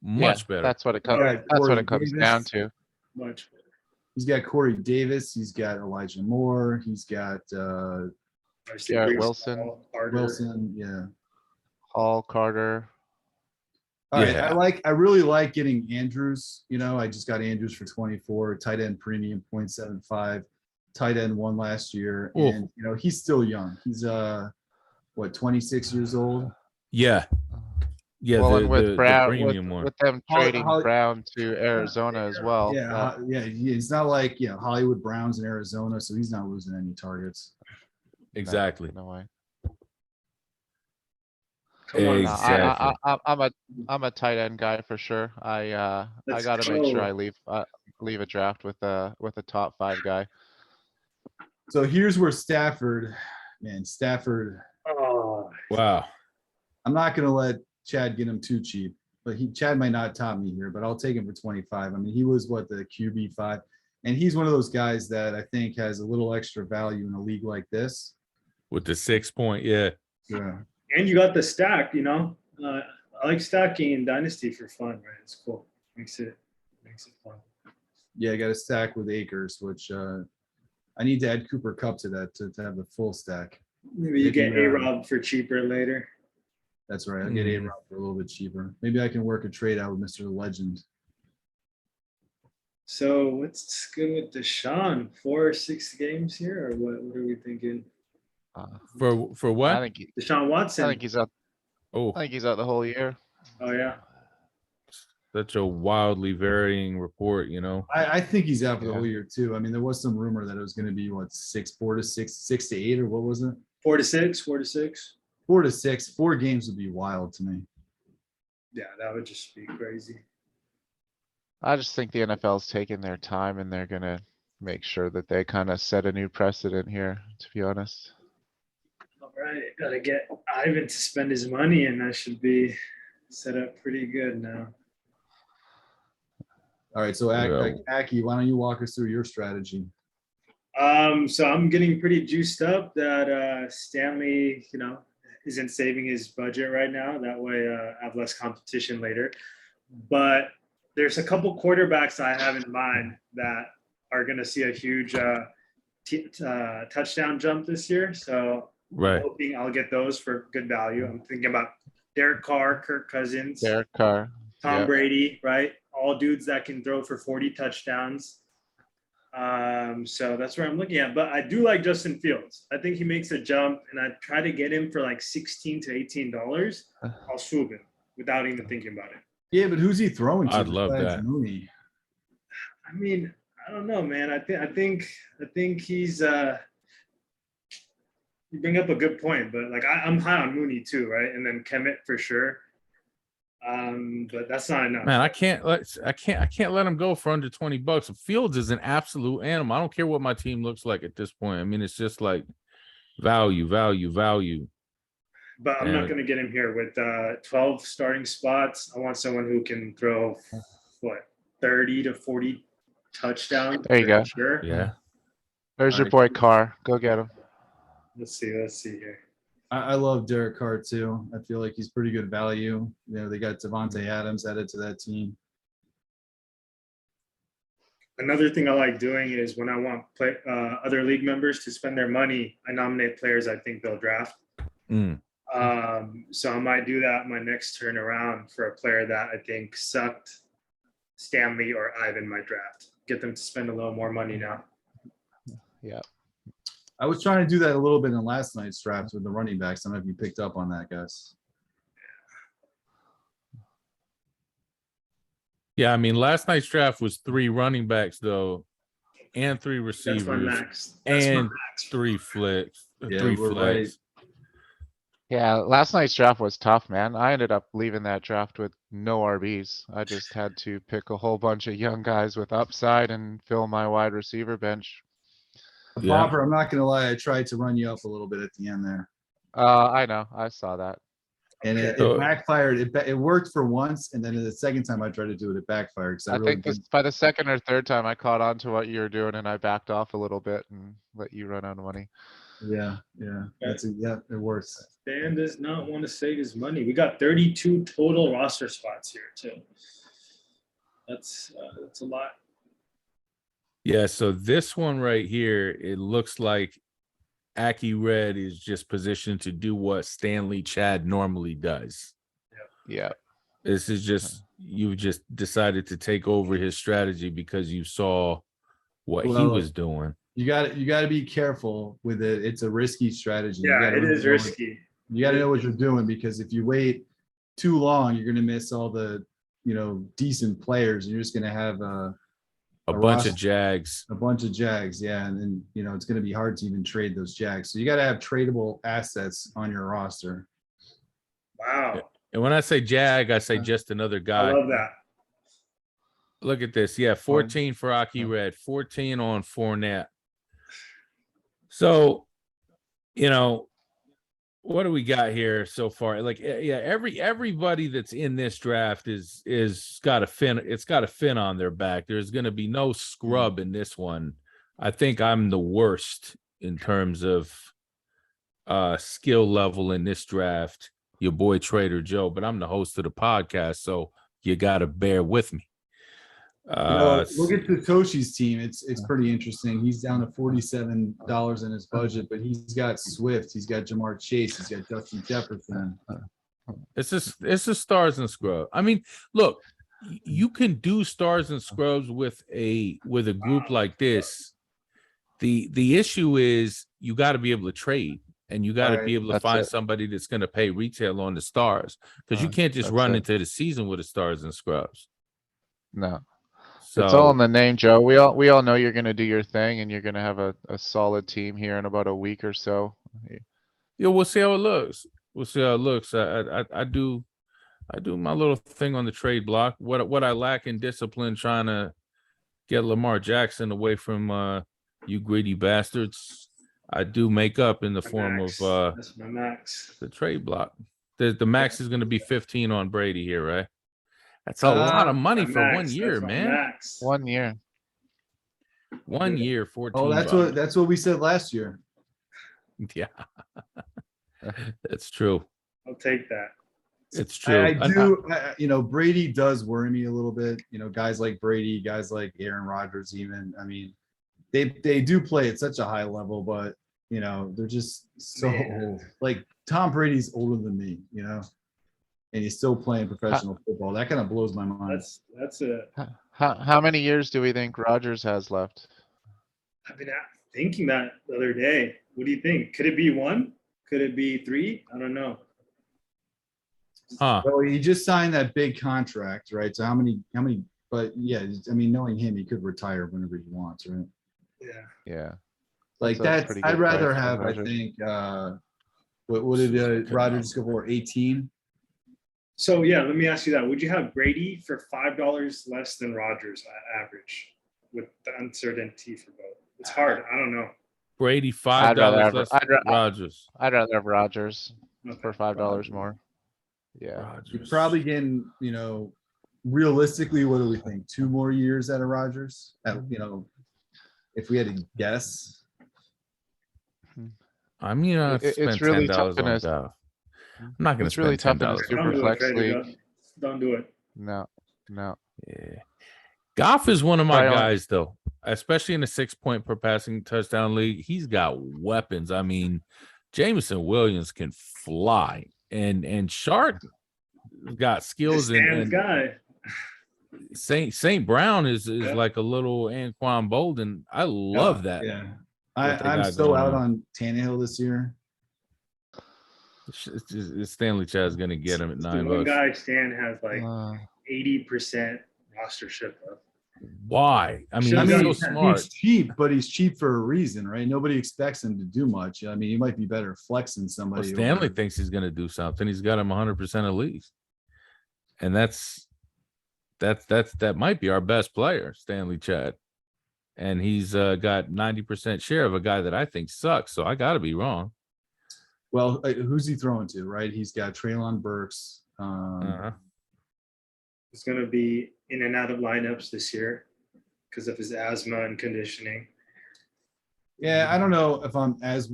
S2: Much better.
S6: That's what it comes.
S3: Right.
S6: That's what
S4: Corey
S6: it comes
S4: Davis.
S6: down to.
S3: Much better.
S4: He's got Corey Davis. He's got Elijah Moore. He's got
S3: Obviously,
S6: Garrett
S3: Brees
S6: Wilson.
S3: Hall, Carter.
S4: Wilson. Yeah.
S6: Hall, Carter.
S4: All right.
S2: Yeah.
S4: I really like getting Andrews. I just got Andrews for 24, tight end premium 0.75, tight end 1 last year.
S2: Ooh.
S4: And he's still young. He's 26 years old.
S2: Yeah. Yeah.
S6: Well,
S2: the,
S6: and with
S2: the
S6: Brown,
S2: premium one.
S6: with them
S4: Holly-
S6: trading
S4: Holly-
S6: Brown to Arizona as well.
S4: Yeah, it's not like Hollywood Browns in Arizona, so he's not losing any targets.
S2: Exactly.
S6: No way.
S3: Come on,
S2: Exactly.
S6: I'm a tight end guy for sure. I
S3: Let's
S6: got to make
S3: go.
S6: sure I leave a draft with a top 5 guy.
S4: So here's where Stafford,
S3: Oh,
S2: Wow.
S4: I'm not gonna let Chad get him too cheap, but Chad might not top me here, but I'll take him for 25. I mean, he was the QB5, and he's one of those guys that I think has a little extra value in a league like this.
S2: With the 6 point. Yeah.
S4: Yeah.
S3: and you got the stack. I like stacking in Dynasty for fun, right? It's cool. Makes it fun.
S4: Yeah, I got a stack with Akers, which I need to add Cooper Kupp to that to have the full stack.
S3: Maybe you get
S4: Maybe,
S3: A-Rob for cheaper later.
S4: That's right. I'll get A-Rob for a little bit cheaper. Maybe I can work a trade out with Mr. Legend.
S3: So what's good with Deshaun? 4 or 6 games here, or what are we thinking?
S2: For
S6: I
S2: what?
S6: think
S3: Deshaun Watson.
S6: I think he's out.
S2: Oh,
S6: I think he's out the whole year.
S3: Oh yeah.
S2: such a wildly varying report,
S4: I think he's out for the
S6: Yeah.
S4: whole year too. I mean, there was some rumor that it was going to be 4 to 6 to 8, or what was it?
S3: 4 to 6. 4 to 6.
S4: 4 to 6. 4 games would be wild to me.
S3: Yeah, that would just be crazy.
S6: I just think the NFL's taking their time and they're gonna make sure that they kind of set a new precedent here, to be honest.
S3: All right, gotta get Ivan to spend his money, and that should be set up pretty good now.
S4: All right, so
S2: Yeah.
S4: Aki, why don't you walk us through your strategy?
S3: So I'm getting pretty juiced up that Stanley, isn't saving his budget right now. That way, I have less competition later. But there's a couple quarterbacks I have in mind that are going to see a huge touchdown jump this year. So
S2: right.
S3: I'm hoping I'll get those for good value. I'm thinking about Derek Carr, Kirk Cousins,
S6: Derek Carr.
S3: Tom
S6: yeah.
S3: Brady, right? All dudes that can throw for 40 touchdowns. So that's where I'm looking at. But I do like Justin Fields. I think he makes a jump, and I try to get him for like $16 to $18. I'll swoop him without even thinking about it.
S4: Yeah, but who's he throwing to?
S2: I'd love
S4: besides
S2: that.
S4: Mooney?
S3: I mean, I don't know, man. I think he's you bring up a good point, but like I'm high on Mooney too, right? And then Kemet for sure. But that's not enough.
S2: Man, I can't let him go for under $20. Fields is an absolute animal. I don't care what my team looks like at this point. I mean, it's just like value.
S3: But I'm not going to get him here with 12 starting spots. I want someone who can throw 30 to 40 touchdowns.
S6: There you go.
S3: Sure.
S2: Yeah.
S6: There's your boy Carr. Go get him.
S3: Let's see here.
S4: I love Derek Carr too. I feel like he's pretty good value. You know, they got Devontae Adams added to that team.
S3: Another thing I like doing is when I want other league members to spend their money, I nominate players I think they'll draft.
S2: Mm.
S3: So I might do that my next turn around for a player that I think sucked. Stanley or Ivan might draft. Get them to spend a little more money now.
S6: Yeah.
S4: I was trying to do that a little bit in last night's draft with the running backs. I don't know if you picked up on that, guys.
S2: Yeah, I mean, last night's draft was 3 running backs though, and 3
S3: That's my
S2: receivers,
S3: max. That's my
S2: and
S3: max.
S2: 3 flex.
S4: Yeah,
S2: 3
S4: we're
S2: flex.
S6: Yeah, last night's draft was tough, man. I ended up leaving that draft with no RBs. I just had to pick a whole bunch of young guys with upside and fill my wide receiver bench.
S2: Yeah.
S4: Popper, I'm not gonna lie, I tried to run you up a little bit at the end there.
S6: I know, I saw that.
S4: And it
S2: So-
S4: backfired. It worked for once, and then the second time I tried to do it, it backfired.
S6: I think by the second or third time I caught on to what you were doing and I backed off a little bit and let you run out of money.
S4: Yeah, it works.
S3: Dan does not want to save his money. We got 32 total roster spots here too. That's a lot.
S2: Yeah, so this one right here, it looks like Aki Red is just positioned to do what Stanley Chad normally does.
S6: Yeah.
S2: This is just, you just decided to take over his strategy because you saw what he
S4: Well,
S2: was doing.
S4: You got to be careful with it. It's a risky strategy. You
S3: Yeah,
S4: gotta
S3: it
S4: really
S3: is
S4: know
S3: risky.
S4: You got to know what you're doing, because if you wait too long, you're gonna miss all the decent players. You're just gonna have
S2: A
S4: a
S2: bunch
S4: roster-
S2: of Jags.
S4: a bunch of Jags, yeah, and then it's gonna be hard to even trade those Jags. So you got to have tradable assets on your roster.
S3: Wow.
S2: And when I say Jag, I say just another
S3: I
S2: guy.
S3: love that.
S2: Look at this. Yeah, 14 for Aki
S6: Yeah.
S2: Red, 14 on Fournette. So, what do we got here so far? Like, yeah, everybody that's in this draft is got a fin. It's got a fin on their back. There's going to be no scrub in this one. I think I'm the worst in terms of skill level in this draft. Your boy Trader Joe, but I'm the host of the podcast, so you got to bear with me.
S4: Look at Satoshi's team. It's pretty interesting. He's down to $47 in his budget, but he's got Swift, he's got Jamar Chase, he's got Justin Jefferson.
S2: It's just stars and scrubs. I mean, look, you can do stars and scrubs with a group like this. The issue is you got to be able to trade, and you got to
S4: Right,
S2: be able to
S6: that's
S2: find
S6: it.
S2: somebody that's going to pay retail on the stars, because you can't just
S6: That's
S2: run
S6: it.
S2: into the season with the stars and scrubs.
S6: No,
S2: So
S6: it's all in the name, Joe. We all know you're gonna do your thing and you're gonna have a solid team here in about a week or so.
S2: yeah, we'll see how it looks. We'll see how it looks. I do my little thing on the trade block. What I lack in discipline, trying to get Lamar Jackson away from you greedy bastards, I do make up in the
S3: My
S2: form
S3: max.
S2: of
S3: That's my max.
S2: the trade block. The max is going to be 15 on Brady here, right? That's a lot of money
S3: My
S2: for
S3: max.
S2: 1 year,
S3: That's my
S2: man.
S3: Max.
S6: 1 year.
S2: 1 year, 14.
S4: Oh,
S2: bucks.
S4: that's what we said last year.
S2: Yeah, that's true.
S3: I'll take that.
S2: It's true.
S4: Brady does worry me a little bit. Guys like Brady, guys like Aaron Rodgers, even. I mean, they do play at such a high level, but they're just so old. Like Tom Brady's older than me, and he's still playing professional football. That kind of blows my mind.
S3: That's a.
S6: How many years do we think Rogers has left?
S3: I've been thinking that the other day. What do you think? Could it be 1? Could it be 3? I don't know.
S2: Huh.
S4: Well, he just signed that big contract, right? So how many? But yeah, I mean, knowing him, he could retire whenever he wants, right?
S3: Yeah.
S6: Yeah.
S4: Like
S6: That's a
S4: that's.
S6: pretty
S4: I'd
S6: good
S4: rather
S6: price for
S4: have. I
S6: Rodgers.
S4: think. What did Rodgers go for? 18.
S3: So yeah, let me ask you that. Would you have Brady for $5 less than Rodgers average, with the uncertainty for both? It's hard. I don't know.
S2: Brady
S6: I'd rather
S2: $5
S6: have-
S2: less
S6: I'd
S2: than
S6: ra-
S2: Rodgers.
S6: I'd rather have Rogers
S3: Okay.
S6: for $5 more. Yeah.
S4: You're
S2: Rodgers.
S4: probably getting, realistically, what do we think? 2 more years out of Rodgers? If we had to guess.
S2: I mean, I
S6: It's
S2: spend
S6: really
S2: $10
S6: tough in
S2: on
S6: a,
S2: Goff. I'm not gonna
S6: it's really
S2: spend
S6: tough in a
S2: $10.
S3: Don't do it,
S6: superflex
S3: Trader
S6: league.
S3: Joe. Don't do it.
S6: No, no.
S2: Yeah. Goff is one of my
S6: Try on-
S2: guys, though, especially in a 6 point per passing touchdown league. He's got weapons. I mean, Jameson Williams can fly, and Shark got skills,
S3: Stan's
S2: and
S3: guy.
S2: Saint Brown is
S3: Yeah.
S2: like a little Anquan Bolden. I love that.
S4: Yeah.
S2: what they
S4: I'm
S2: got
S4: so
S2: going
S4: out
S2: on.
S4: on Tannehill this year.
S2: Stanley Chad's gonna get him at
S3: The
S2: $9.
S3: one guy Stan has like
S6: Uh,
S3: 80% rostership of.
S2: Why? I mean,
S3: I
S2: he's
S3: mean,
S2: so smart.
S4: He's cheap, but he's cheap for a reason, right? Nobody expects him to do much. I mean, he might be better flexing
S2: Well,
S4: somebody.
S2: Stanley
S4: over-
S2: thinks he's gonna do something. He's got him 100% at least, and that might be our best player, Stanley Chad, and he's got 90% share of a guy that I think sucks. So I got to be wrong.
S4: Well, who's he throwing to, right? He's got Traylon Burks.
S2: Uh-huh.
S3: He's going to be in and out of lineups this year because of his asthma and conditioning.
S4: Yeah, I don't know if I'm as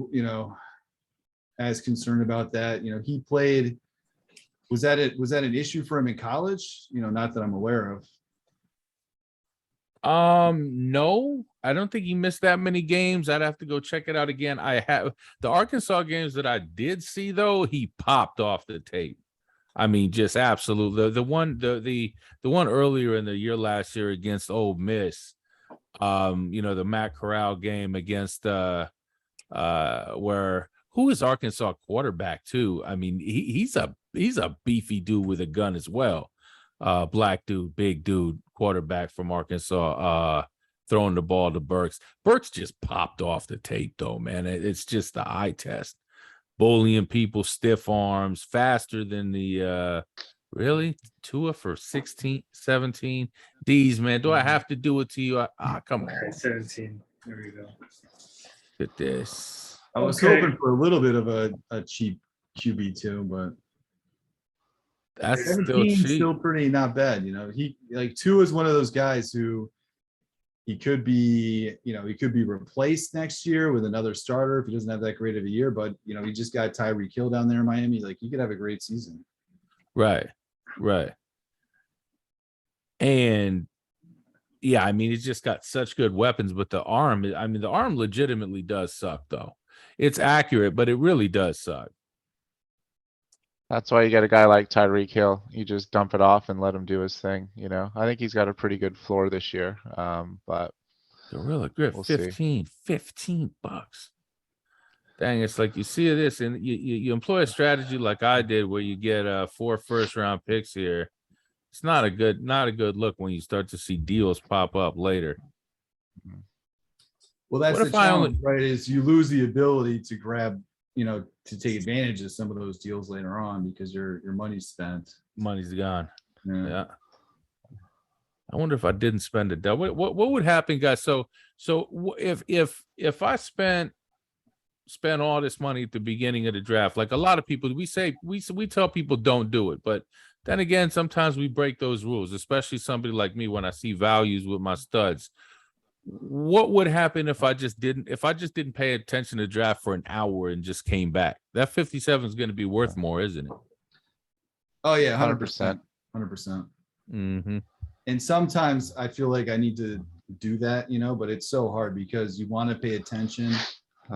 S4: as concerned about that. He played. Was that an issue for him in college? Not that I'm aware of.
S2: No, I don't think he missed that many games. I'd have to go check it out again. I have the Arkansas games that I did see, though. He popped off the tape. I mean, just absolutely the one earlier in the year last year against Ole Miss. The Matt Corral game against where who is Arkansas quarterback too? I mean, he's a beefy dude with a gun as well. Black dude, big dude, quarterback from Arkansas, throwing the ball to Burks. Burks just popped off the tape though, man. It's just the eye test. Bullying people, stiff arms, faster than the really Tua for 16, 17. These, man, do I have to do it to you? Come
S3: Okay,
S2: on.
S3: 17. There we go.
S2: Look at this.
S4: I was
S3: Okay.
S4: hoping for a little bit of a cheap QB too, but
S2: That's still
S4: 17
S2: cheap.
S4: still pretty not bad. He Tua is one of those guys who he could be replaced next year with another starter if he doesn't have that great of a year. But he just got Tyreek Hill down there in Miami. Like, he could have a great season.
S2: Right. And yeah, I mean, he's just got such good weapons, but the arm legitimately does suck, though. It's accurate, but it really does suck.
S6: That's why you get a guy like Tyreek Hill. You just dump it off and let him do his thing. I think he's got a pretty good floor this year. But
S2: Gorilla Grip,
S6: We'll see.
S2: $15. Dang, it's like you see this and you employ a strategy like I did where you get 4 first-round picks here. It's not a good look when you start to see deals pop up later.
S4: Well, that's
S2: What
S4: the
S2: if I only-
S4: challenge, right? Is you lose the ability to grab, to take advantage of some of those deals later on because your money's spent.
S2: Money's gone.
S4: Yeah.
S2: Yeah. I wonder if I didn't spend it. What would happen, guys? So if I spent all this money at the beginning of the draft, like a lot of people, we tell people don't do it, but then again, sometimes we break those rules, especially somebody like me when I see values with my studs. What would happen if I just didn't pay attention to draft for an hour and just came back? That 57 is going to be worth more, isn't it?
S4: Oh yeah,
S6: 100%.
S4: 100%.
S2: Mm-hmm.
S4: And sometimes I feel like I need to do that, but it's so hard because you want to pay attention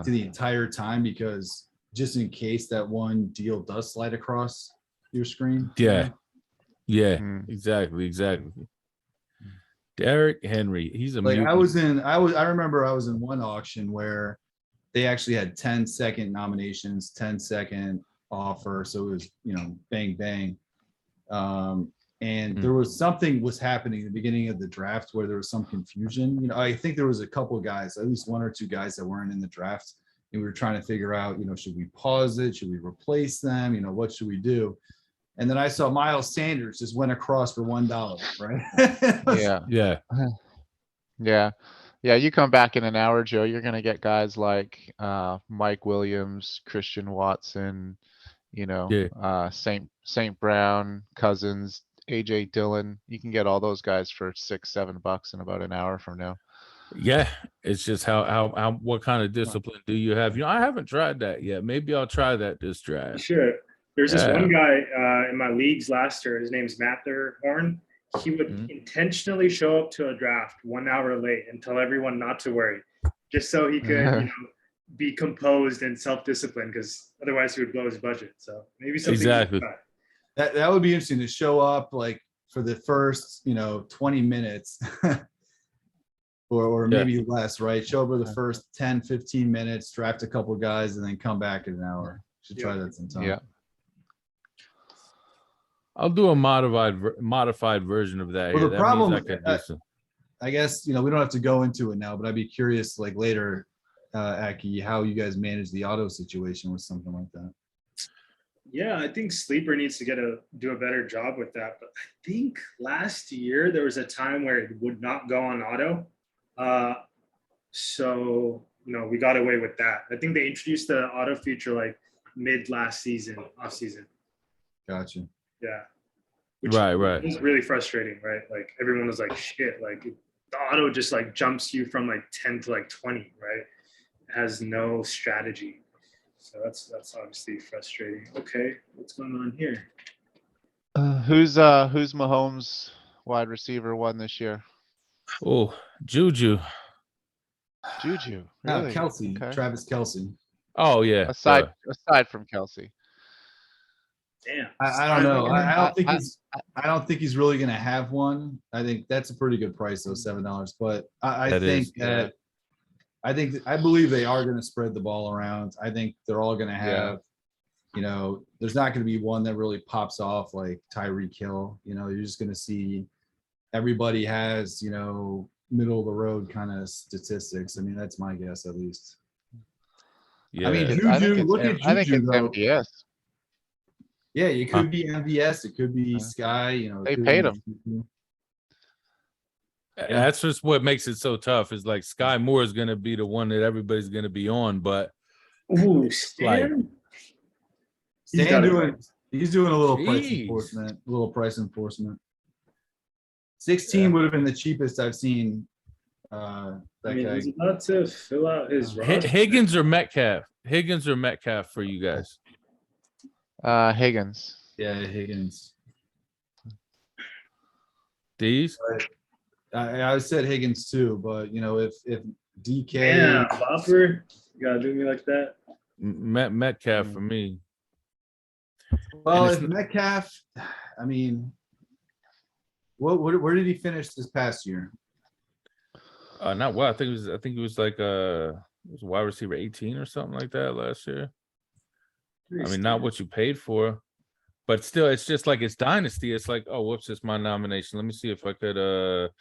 S4: to the entire time because just in case that one deal does slide across your screen.
S2: Yeah. Yeah,
S6: Mm.
S2: exactly. Derrick Henry, he's a
S4: Like
S2: mutant.
S4: I remember I was in one auction where they actually had 10-second nominations, 10-second offer. So it was, bang, bang. And there was something was happening at the beginning of the draft where there was some confusion. I think there was a couple guys, at least 1 or 2 guys that weren't in the draft. And we were trying to figure out, should we pause it? Should we replace them? What should we do? And then I saw Miles Sanders just went across for $1, right?
S6: Yeah.
S2: Yeah.
S6: Yeah. You come back in an hour, Joe, you're going to get guys like Mike Williams, Christian Watson, Saint Brown, Cousins, AJ Dillon. You can get all those guys for $6-7 in about an hour from now.
S2: Yeah, it's just how what kind of discipline do you have? I haven't tried that yet. Maybe I'll try that this draft.
S3: Sure. There's this
S2: Yeah.
S3: one guy in my leagues last year. His name's Matherhorn. He would
S2: Mhm.
S3: intentionally show up to a draft 1 hour late and tell everyone not to worry, just so he could, be composed and self-disciplined. Because otherwise, he would blow his budget. So maybe something.
S2: Exactly.
S3: Like
S4: That would be interesting to show up like for the first 20 minutes or
S2: Yeah.
S4: maybe less, right? Show up for the first 10, 15 minutes, draft a couple guys, and then come back in an hour. Should try that sometime.
S6: Yeah.
S2: I'll do a modified version of that.
S4: Well,
S2: here.
S4: the
S2: That
S4: problem-
S2: means I can do some.
S4: I guess we don't have to go into it now, but I'd be curious, like later, Aki, how you guys manage the auto situation with something like that.
S3: Yeah, I think Sleeper needs to do a better job with that. But I think last year there was a time where it would not go on auto. So we got away with that. I think they introduced the auto feature like mid last season, off season.
S4: Gotcha.
S3: Yeah.
S2: Right.
S3: It's really frustrating, right? Like everyone was like, shit, like the auto just like jumps you from like 10 to like 20, right? It has no strategy. So that's obviously frustrating. Okay, what's going on here?
S6: Who's Mahomes' wide receiver one this year?
S2: Oh, Juju.
S6: Juju. Really?
S4: Kelsey,
S6: Okay.
S4: Travis Kelsey.
S2: Oh yeah.
S6: Aside from Kelsey.
S3: Damn.
S4: I don't know. I
S6: I-
S4: don't think he's really gonna have one. I think that's a pretty good price, though, $7. But I
S2: That
S4: think
S2: is,
S4: that I believe they are gonna spread the ball around. I think they're all gonna have, there's not gonna be one that really pops off like Tyreek Hill. You're just gonna see everybody has, middle of the road kind of statistics. I mean, that's my guess at least.
S2: Yeah.
S4: I mean,
S6: I think
S4: Juju,
S6: it's
S4: look at
S6: I think
S4: Juju
S6: it's
S4: though.
S6: MVS.
S4: Yeah, it could be MVS, it could be
S6: Yeah.
S4: Sky, it
S6: They
S4: could
S6: paid
S4: be
S6: him.
S4: Juju.
S2: That's just what makes it so tough. Is like Sky Moore is going to be the one that everybody's going to be on, but
S3: Ooh, Stan? He's
S4: Stan
S3: gotta
S4: he's doing a little price
S2: Jeez.
S4: enforcement, 16 would have been the cheapest I've seen. That guy.
S3: he's about to fill out his roster.
S2: Higgins or Metcalf? Higgins or Metcalf for you guys?
S6: Higgins.
S4: Yeah, Higgins.
S2: These?
S4: I said Higgins too, but if DK,
S3: Damn, Bopper. You gotta do me like that.
S2: Metcalf for me.
S4: well,
S2: and
S4: if
S2: it's-
S4: Metcalf, I mean, where did he finish this past year?
S2: Not well. I think it was like it was wide receiver 18 or something like that last year. I mean, not what you paid for, but still, it's just like it's dynasty. It's like, oh, whoops, it's my nomination. Let me see if I could.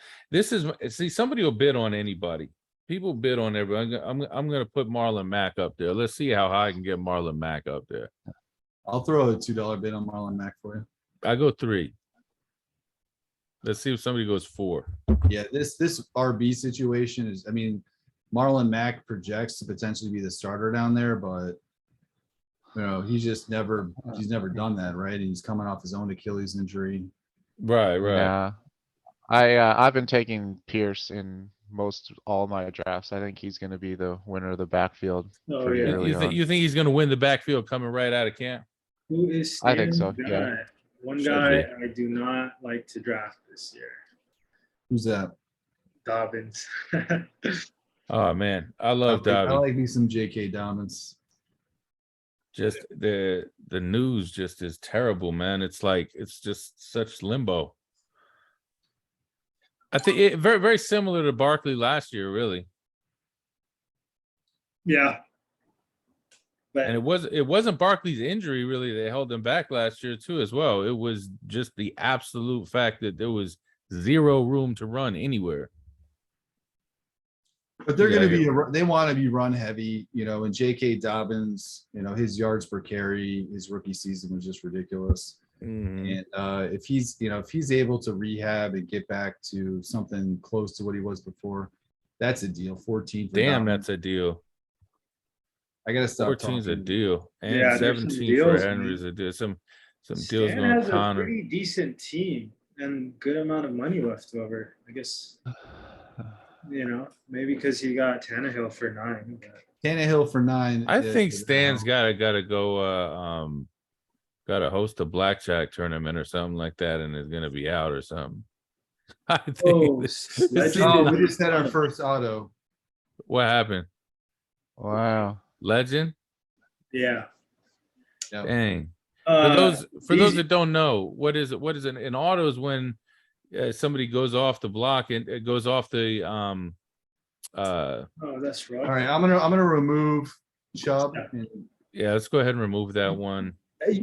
S2: Somebody will bid on anybody. People bid on everybody. I'm gonna put Marlon Mack up there. Let's see how high I can get Marlon Mack up there.
S4: I'll throw a $2 bid on Marlon Mack for you.
S2: I go 3. Let's see if somebody goes 4.
S4: Yeah, this RB situation is, I mean, Marlon Mack projects to potentially be the starter down there, but he's never done that, right? And he's coming off his own Achilles injury.
S2: Right.
S6: Yeah. I've been taking Pierce in most all my drafts. I think he's going to be the winner of the backfield.
S3: Oh
S6: pretty
S3: yeah.
S6: early on.
S2: You think he's gonna win the backfield coming right out of camp?
S3: Who is
S6: I think
S3: Stan's
S6: so,
S3: guy?
S6: yeah.
S3: One
S2: Should
S3: guy
S2: be.
S3: I do not like to draft this year.
S4: Who's that?
S3: Dobbins.
S2: Oh man, I love
S4: I
S2: Dobbins.
S4: like me some J.K. Dobbins.
S2: Just the news just is terrible, man. It's like it's just such limbo. I think it very, very similar to Barkley last year, really.
S3: Yeah. But
S2: And it wasn't Barkley's injury really that held him back last year too, as well. It was just the absolute fact that there was zero room to run anywhere.
S4: But they're
S2: Yeah,
S4: going to be, they want to be run heavy, and J.K. Dobbins, his yards per carry, his rookie season was just ridiculous.
S2: Mhm.
S4: And if he's able to rehab and get back to something close to what he was before, that's a deal. 14 for
S2: Damn,
S4: Dobbins.
S2: that's a deal.
S4: I gotta stop
S2: 14's a
S4: talking.
S2: deal, and
S3: Yeah, there's some
S2: 17
S3: deals,
S2: for
S3: man.
S2: Henry's a deal. Some deals
S3: Stan
S2: going
S3: has a
S2: Connor.
S3: pretty decent team and good amount of money left over. I guess You know, maybe because he got Tannehill for 9. But
S4: Tannehill for 9.
S2: I think Stan's gotta go gotta host a blackjack tournament or something like that and is gonna be out or something. I think
S3: Oh,
S2: this is
S3: Legend
S4: Oh,
S2: not-
S4: we just had our first auto.
S2: what happened.
S6: Wow.
S2: Legend?
S3: yeah.
S4: Yep.
S2: Dang. For
S3: Uh,
S2: those
S3: easy.
S2: that don't know, what is it? What is it? An auto is when somebody goes off the block and it goes off the
S3: Oh, that's rough.
S4: All right, I'm gonna remove Chubb. And
S2: yeah, let's go ahead and remove that one.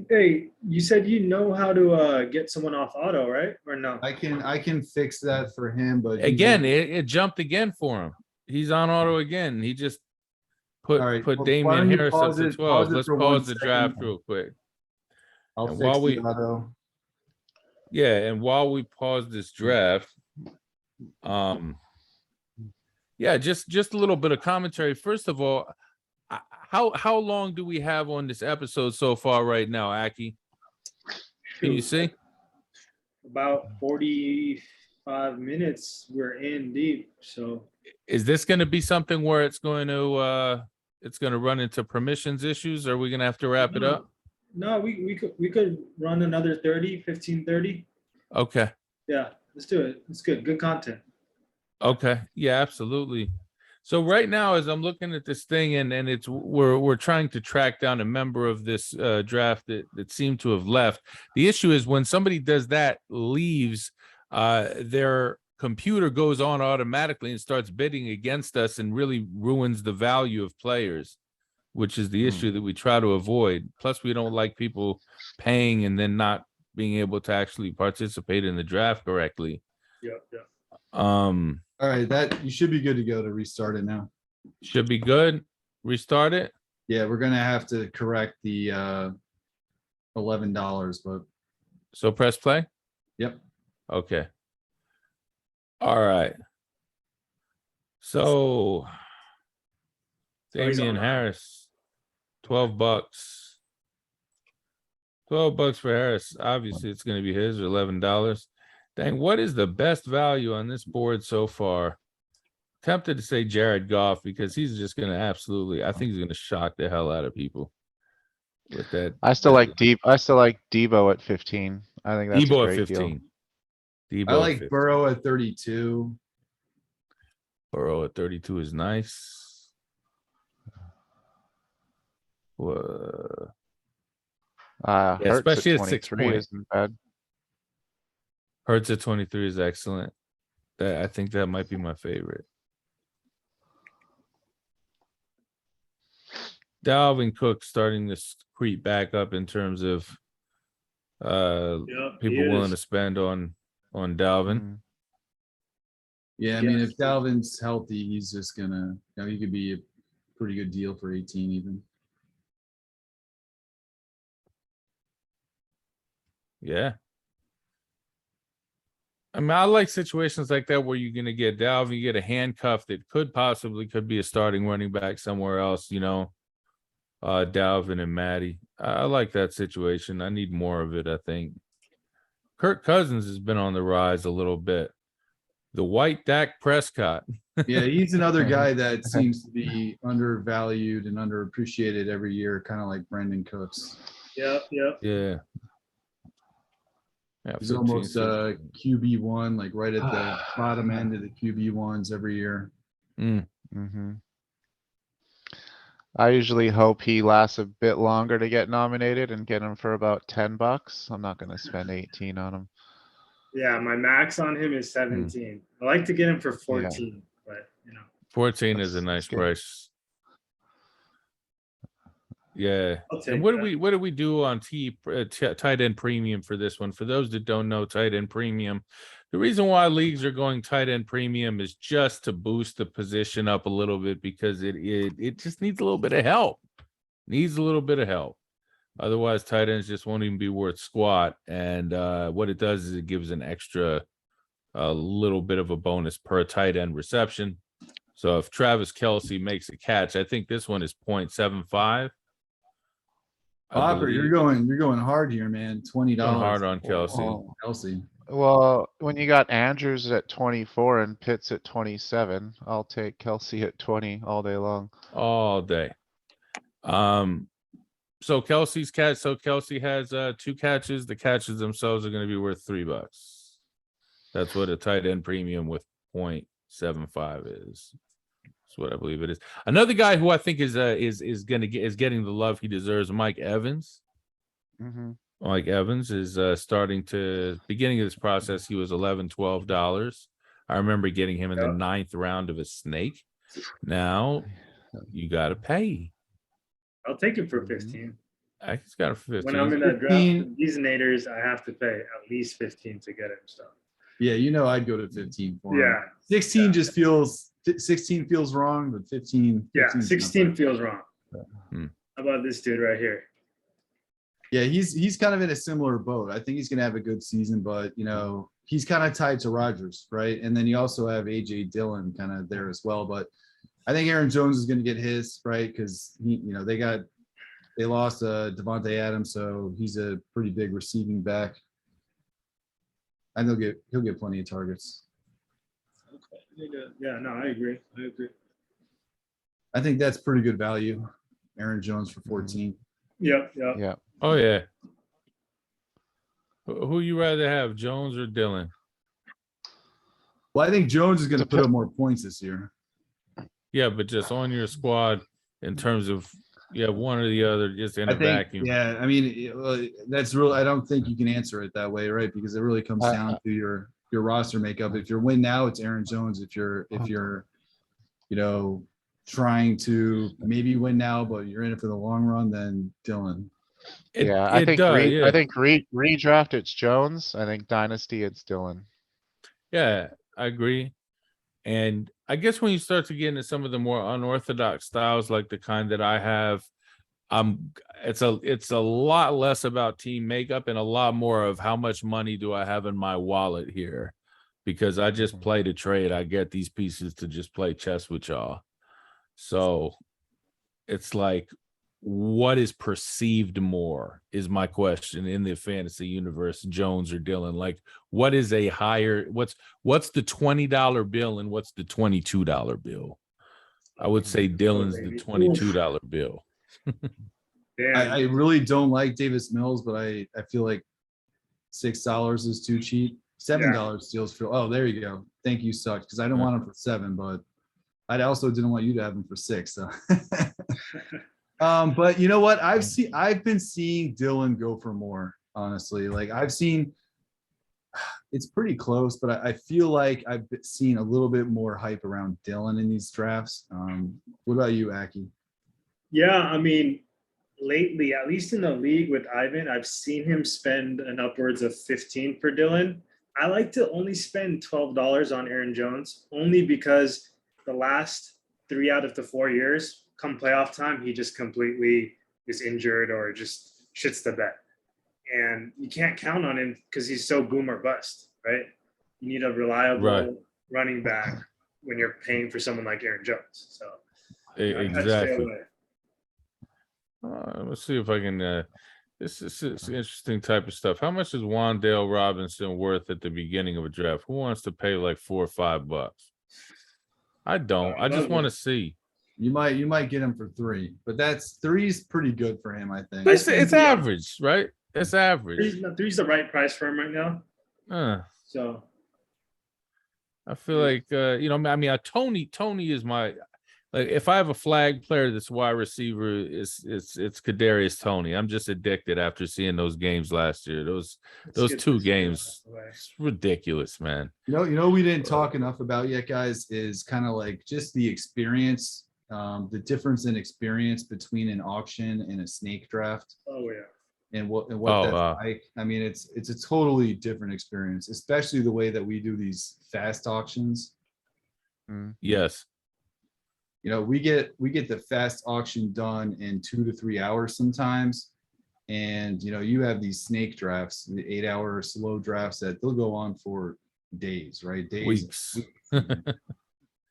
S3: Hey, you said you know how to get someone off auto, right? Or no?
S4: I can fix that for him, but he
S2: Again,
S4: may-
S2: it jumped again for him. He's on auto again. He just put
S4: All right,
S2: put
S4: well, why
S2: Damian
S4: don't you
S2: Harris up
S4: pause
S2: to
S4: it-
S2: 12.
S4: pause it
S2: Let's
S4: for
S2: pause
S4: 1
S2: the draft
S4: second.
S2: real quick.
S4: I'll
S2: and
S4: fix
S2: while
S4: the
S2: we-
S4: auto.
S2: Yeah, and while we pause this draft, yeah, just a little bit of commentary. First of all, how long do we have on this episode so far right now, Aki? Can you see?
S3: About 45 minutes. We're in deep. So
S2: Is this going to be something where it's going to run into permissions issues? Or are we going to have to wrap it up?
S3: no, we could run another 15, 30.
S2: Okay.
S3: Yeah, let's do it. It's good. Good content.
S2: Okay. Yeah, absolutely. So right now, as I'm looking at this thing and it's we're trying to track down a member of this draft that seemed to have left. The issue is when somebody does that, leaves, their computer goes on automatically and starts bidding against us and really ruins the value of players, which is the issue that we try to avoid. Plus, we don't like people paying and then not being able to actually participate in the draft correctly.
S3: Yeah.
S4: All right, that you should be good to go to restart it now.
S2: Should be good. Restart it.
S4: Yeah, we're gonna have to correct the $11, but
S2: So press play.
S4: yep.
S2: Okay. All right. So
S3: he's
S2: Damian
S3: on.
S2: Harris, $12. $12 for Harris. Obviously, it's going to be his or $11. Dang, what is the best value on this board so far? Tempted to say Jared Goff because he's just going to I think he's going to shock the hell out of people with that.
S6: I still like Debo at 15. I think that's a
S2: Debo at
S6: great deal.
S2: 15. Debo
S4: I
S2: at
S4: like
S2: 15.
S4: Burrow at 32.
S2: Burrow at 32 is nice. Whoa. Yeah,
S6: Hurts
S2: especially
S6: at
S2: at 6
S6: 23
S2: points.
S6: isn't bad.
S2: Hurts at 23 is excellent. I think that might be my favorite. Dalvin Cook starting to creep back up in terms of
S3: Yep,
S2: people willing
S3: is.
S2: to spend on Dalvin.
S6: Mhm.
S4: Yeah, I mean,
S3: Yes.
S4: if Dalvin's healthy, he's just gonna, he could be a pretty good deal for 18 even.
S2: Yeah. I mean, I like situations like that where you're gonna get Dalvin, you get a handcuff that could be a starting running back somewhere else, Dalvin and Matty. I like that situation. I need more of it, I think. Kirk Cousins has been on the rise a little bit. The white Dak Prescott.
S4: Yeah, he's another guy that seems to be undervalued and underappreciated every year, kind of like Brandon Cooks.
S3: Yep.
S2: Yeah. Yeah,
S4: He's
S2: 15,
S4: almost
S2: 16.
S4: QB1, like right at the bottom end of the QB1s every year.
S6: Mhm. I usually hope he lasts a bit longer to get nominated and get him for about $10. I'm not gonna spend 18 on him.
S3: Yeah, my max on him is 17. I like to get him for 14, but
S2: 14 is a
S6: That's
S2: nice
S6: good.
S2: price. Yeah.
S3: I'll take
S2: And what
S3: that.
S2: do we do on tight end premium for this one? For those that don't know, tight end premium, the reason why leagues are going tight end premium is just to boost the position up a little bit because it just needs a little bit of help. Needs a little bit of help. Otherwise, tight ends just won't even be worth squat. And what it does is it gives an extra little bit of a bonus per tight end reception. So if Travis Kelce makes a catch, I think this one is 0.75.
S4: Popper, you're going hard here, man. $20.
S2: Going hard on Kelce.
S6: Oh.
S4: Kelsey.
S6: Well, when you got Andrews at 24 and Pitts at 27, I'll take Kelsey at 20 all day long.
S2: all day. So Kelsey has 2 catches. The catches themselves are going to be worth $3. That's what a tight end premium with 0.75 is. That's what I believe it is. Another guy who I think is getting the love he deserves, Mike Evans.
S6: Mhm.
S2: Mike Evans is starting to beginning of this process. He was $11, $12. I remember getting him in the 9th round of a snake. Now you got to pay.
S3: I'll take it for
S6: Mhm.
S3: 15.
S2: He's got a 15.
S3: When I'm in that draft,
S4: 15.
S3: with these naders, I have to pay at least 15 to get him. So
S4: Yeah, you know I'd go to 15 for him.
S3: yeah,
S4: 16
S3: yeah.
S4: just feels 16 feels wrong, but 15.
S3: yeah,
S4: 15 's not
S3: 16
S4: bad.
S3: feels wrong.
S2: Hmm.
S3: How about this dude right here?
S4: Yeah, he's kind of in a similar boat. I think he's gonna have a good season, but he's kind of tied to Rodgers, right? And then you also have AJ Dillon kind of there as well. But I think Aaron Jones is gonna get his, right? Because they lost Devontae Adams, so he's a pretty big receiving back. And he'll get plenty of targets.
S3: Yeah, no, I agree.
S4: I think that's pretty good value. Aaron Jones for 14.
S3: Yep.
S6: Yeah.
S2: Oh yeah. Who you rather have, Jones or Dillon?
S4: Well, I think Jones is going to put up more points this year.
S2: Yeah, but just on your squad in terms of one or the other, just in a vacuum.
S4: Yeah, I mean that's real. I don't think you can answer it that way, right? Because it really comes down to your roster makeup. If you're win now, it's Aaron Jones. If you're trying to maybe win now, but you're in it for the long run, then Dillon.
S6: I think redraft it's Jones. I think dynasty it's Dillon.
S2: Yeah, I agree. And I guess when you start to get into some of the more unorthodox styles, like the kind that I have, it's a lot less about team makeup and a lot more of how much money do I have in my wallet here, because I just play to trade. I get these pieces to just play chess with y'all. So it's like, what is perceived more is my question in the fantasy universe, Jones or Dillon. Like, what is a higher, what's the $20 bill and what's the $22 bill? I would say Dillon's the $22 bill.
S4: I really don't like Davis Mills, but I feel like $6 is too cheap. $7 steals for. Oh, there you go. Thank you, sucked, because I don't want him for 7, but I also didn't want you to have him for 6. So. But you know what? I've been seeing Dillon go for more, honestly. Like I've seen it's pretty close, but I feel like I've seen a little bit more hype around Dillon in these drafts. What about you, Aki?
S3: Yeah, I mean, lately, at least in the league with Ivan, I've seen him spend an upwards of 15 for Dillon. I like to only spend $12 on Aaron Jones, only because the last 3 out of the 4 years, come playoff time, he just completely is injured or just shits the bed. And you can't count on him because he's so boom or bust, right? You need a reliable running back when you're paying for someone like Aaron Jones. So
S2: exactly. Let's see if I can. This is interesting type of stuff. How much is Wan'Dale Robinson worth at the beginning of a draft? Who wants to pay like $4 or $5? I don't. I just want to see.
S4: You might get him for 3, but that's 3's pretty good for him, I think.
S2: It's average, right? It's average.
S3: 3's the right price for him right now. So
S2: I feel like I mean, Tony is my, like, if I have a flag player that's wide receiver, it's Kadarius Toney. I'm just addicted after seeing those games last year. Those 2 games, it's ridiculous, man.
S4: You know we didn't talk enough about yet, guys, is kind of like just the experience, the difference in experience between an auction and a snake draft.
S3: Oh yeah.
S4: And what that's like. I mean, it's a totally different experience, especially the way that we do these fast auctions.
S2: Yes.
S4: We get the fast auction done in 2 to 3 hours sometimes. And you have these snake drafts, the 8-hour slow drafts that they'll go on for days, right?
S2: Weeks.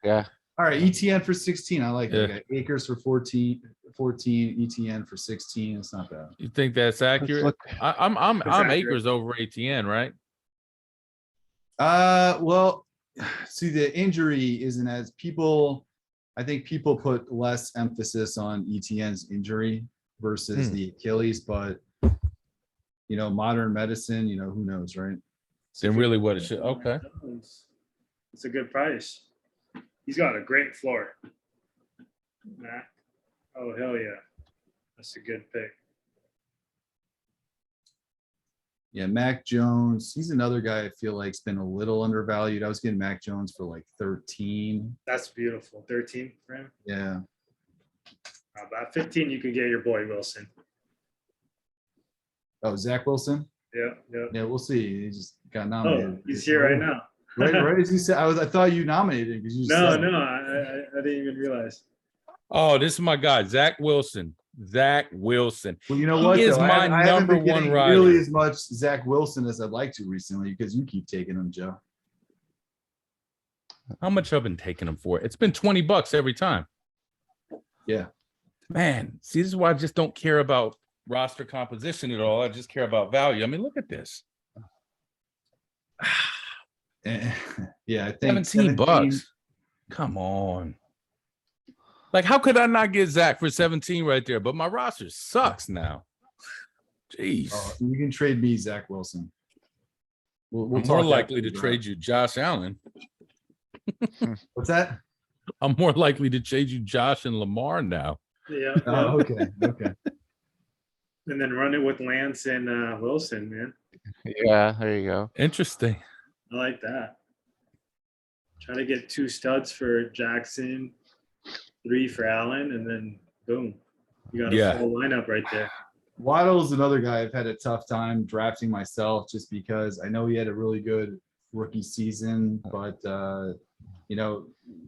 S6: Yeah.
S4: All right, ETN for 16. I like that. Akers for 14, ETN for 16. It's not bad.
S2: You think that's accurate? I'm
S3: accurate.
S2: Akers over ATN, right?
S4: Well, see, the injury isn't as people. I think people put less emphasis on ETN's injury versus the Achilles, but modern medicine, who knows, right?
S2: Then really what it should. Okay.
S3: It's a good price. He's got a great floor. Mac. Oh, hell yeah. That's a good pick.
S4: Yeah, Mac Jones. He's another guy I feel like's been a little undervalued. I was getting Mac Jones for like 13.
S3: That's beautiful. 13 for him.
S4: Yeah.
S3: About 15, you could get your boy Wilson.
S4: Oh, Zach Wilson.
S3: Yeah, yeah.
S4: Yeah, we'll see. He just got
S3: Oh,
S4: nominated.
S3: he's here right now.
S4: Right as you said, I thought you nominated him because you
S3: No,
S4: said it.
S3: no, I didn't even realize.
S2: Oh, this is my guy, Zach Wilson. Zach Wilson.
S4: Well, you know what?
S2: He is
S4: though?
S2: my
S4: I haven't been
S2: number one
S4: getting
S2: rider.
S4: Nearly as much Zach Wilson as I'd like to recently because you keep taking him, Joe.
S2: How much I've been taking him for? It's been $20 every time.
S4: Yeah.
S2: Man, see, this is why I just don't care about roster composition at all. I just care about value. I mean, look at this.
S4: Yeah, I think
S2: $17. Come on. Like, how could I not get Zach for 17 right there? But my roster sucks now. Jeez.
S4: You can trade me Zach Wilson. We'll
S2: I'm more
S4: talk
S2: likely
S4: after
S2: to
S4: the
S2: trade you Josh Allen.
S4: draft. What's that?
S2: I'm more likely to trade you Josh and Lamar now.
S3: Yeah.
S4: Oh, okay. Okay.
S3: And then run it with Lance and Wilson, man.
S6: Yeah, there you go.
S2: Interesting.
S3: I like that. Try to get 2 studs for Jackson, 3 for Allen, and then boom. You got a
S2: Yeah.
S3: full lineup right there.
S4: Waddle's another guy I've had a tough time drafting myself just because I know he had a really good rookie season, but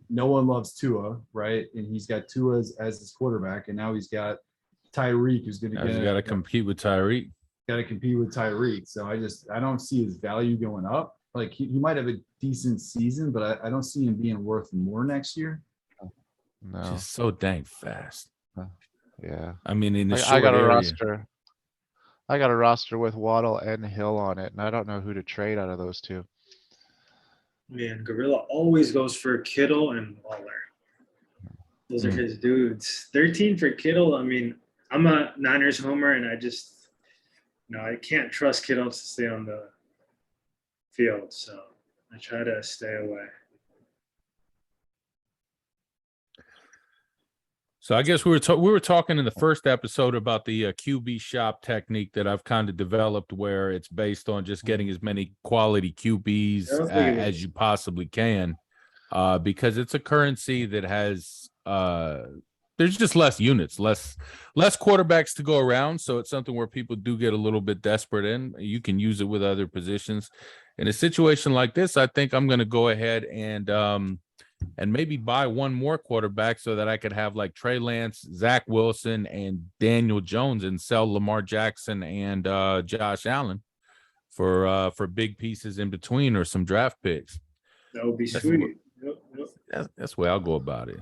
S4: no one loves Tua, right? And he's got Tua as his quarterback, and now he's got Tyreek who's going
S2: Now you got to compete with Tyreek.
S4: got to compete with Tyreek. So I don't see his value going up. Like he might have a decent season, but I don't see him being worth more next year.
S6: No.
S2: Just so dang fast.
S6: Yeah.
S2: I mean, in the
S6: I
S2: short
S6: got a
S2: area.
S6: roster. I got a roster with Waddle and Hill on it, and I don't know who to trade out of those two.
S3: Man, Gorilla always goes for Kittle and Waller. Those are his dudes. 13 for Kittle. I mean, I'm a Niners homer, and I can't trust Kittle to stay on the field, so I try to stay away.
S2: So I guess we were talking in the first episode about the QB shop technique that I've kind of developed, where it's based on just getting as many quality QBs as you possibly can, because it's a currency that has there's just less units, less quarterbacks to go around. So it's something where people do get a little bit desperate in. You can use it with other positions. In a situation like this, I think I'm going to go ahead and maybe buy one more quarterback so that I could have like Trey Lance, Zach Wilson, and Daniel Jones, and sell Lamar Jackson and Josh Allen for big pieces in between or some draft picks.
S3: That would be sweet.
S2: That's the way I'll go about it.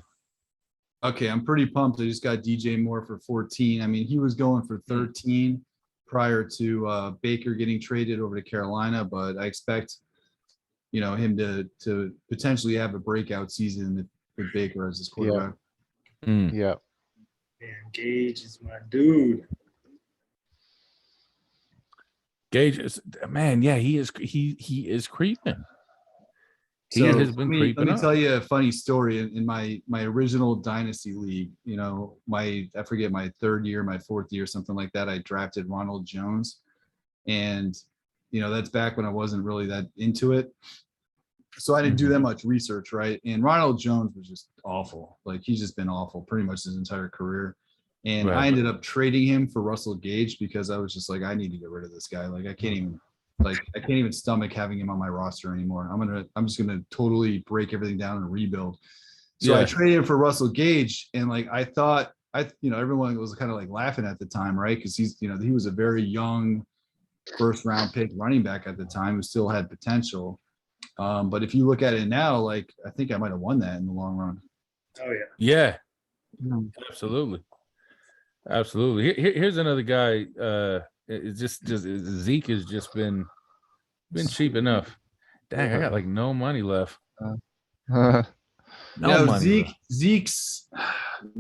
S4: Okay, I'm pretty pumped. I just got DJ Moore for 14. I mean, he was going for 13 prior to Baker getting traded over to Carolina, but I expect him to potentially have a breakout season with Baker as his quarterback.
S6: Yeah.
S3: Man, Gage is my dude.
S2: Gage is, man, yeah, he is creeping. He
S4: So
S2: has been creeping
S4: let me
S2: up.
S4: tell you a funny story. In my original dynasty league, I forget my 3rd year, my 4th year, something like that, I drafted Ronald Jones, and that's back when I wasn't really that into it. So I didn't do that much research, right? And Ronald Jones was just awful. Like he's just been awful pretty much his entire career. And
S2: Right.
S4: I ended up trading him for Russell Gage because I was just like, I need to get rid of this guy. Like I can't even stomach having him on my roster anymore. I'm just gonna totally break everything down and rebuild. So I traded him for Russell Gage, and like I thought, everyone was kind of like laughing at the time, right? Because he was a very young 1st round pick running back at the time who still had potential. But if you look at it now, like I think I might have won that in the long run.
S3: Oh yeah.
S2: Yeah,
S4: Mm.
S2: absolutely. Here's another guy. It's just Zeke has just been cheap enough. Dang, I got like no money left.
S6: Uh,
S2: No money left.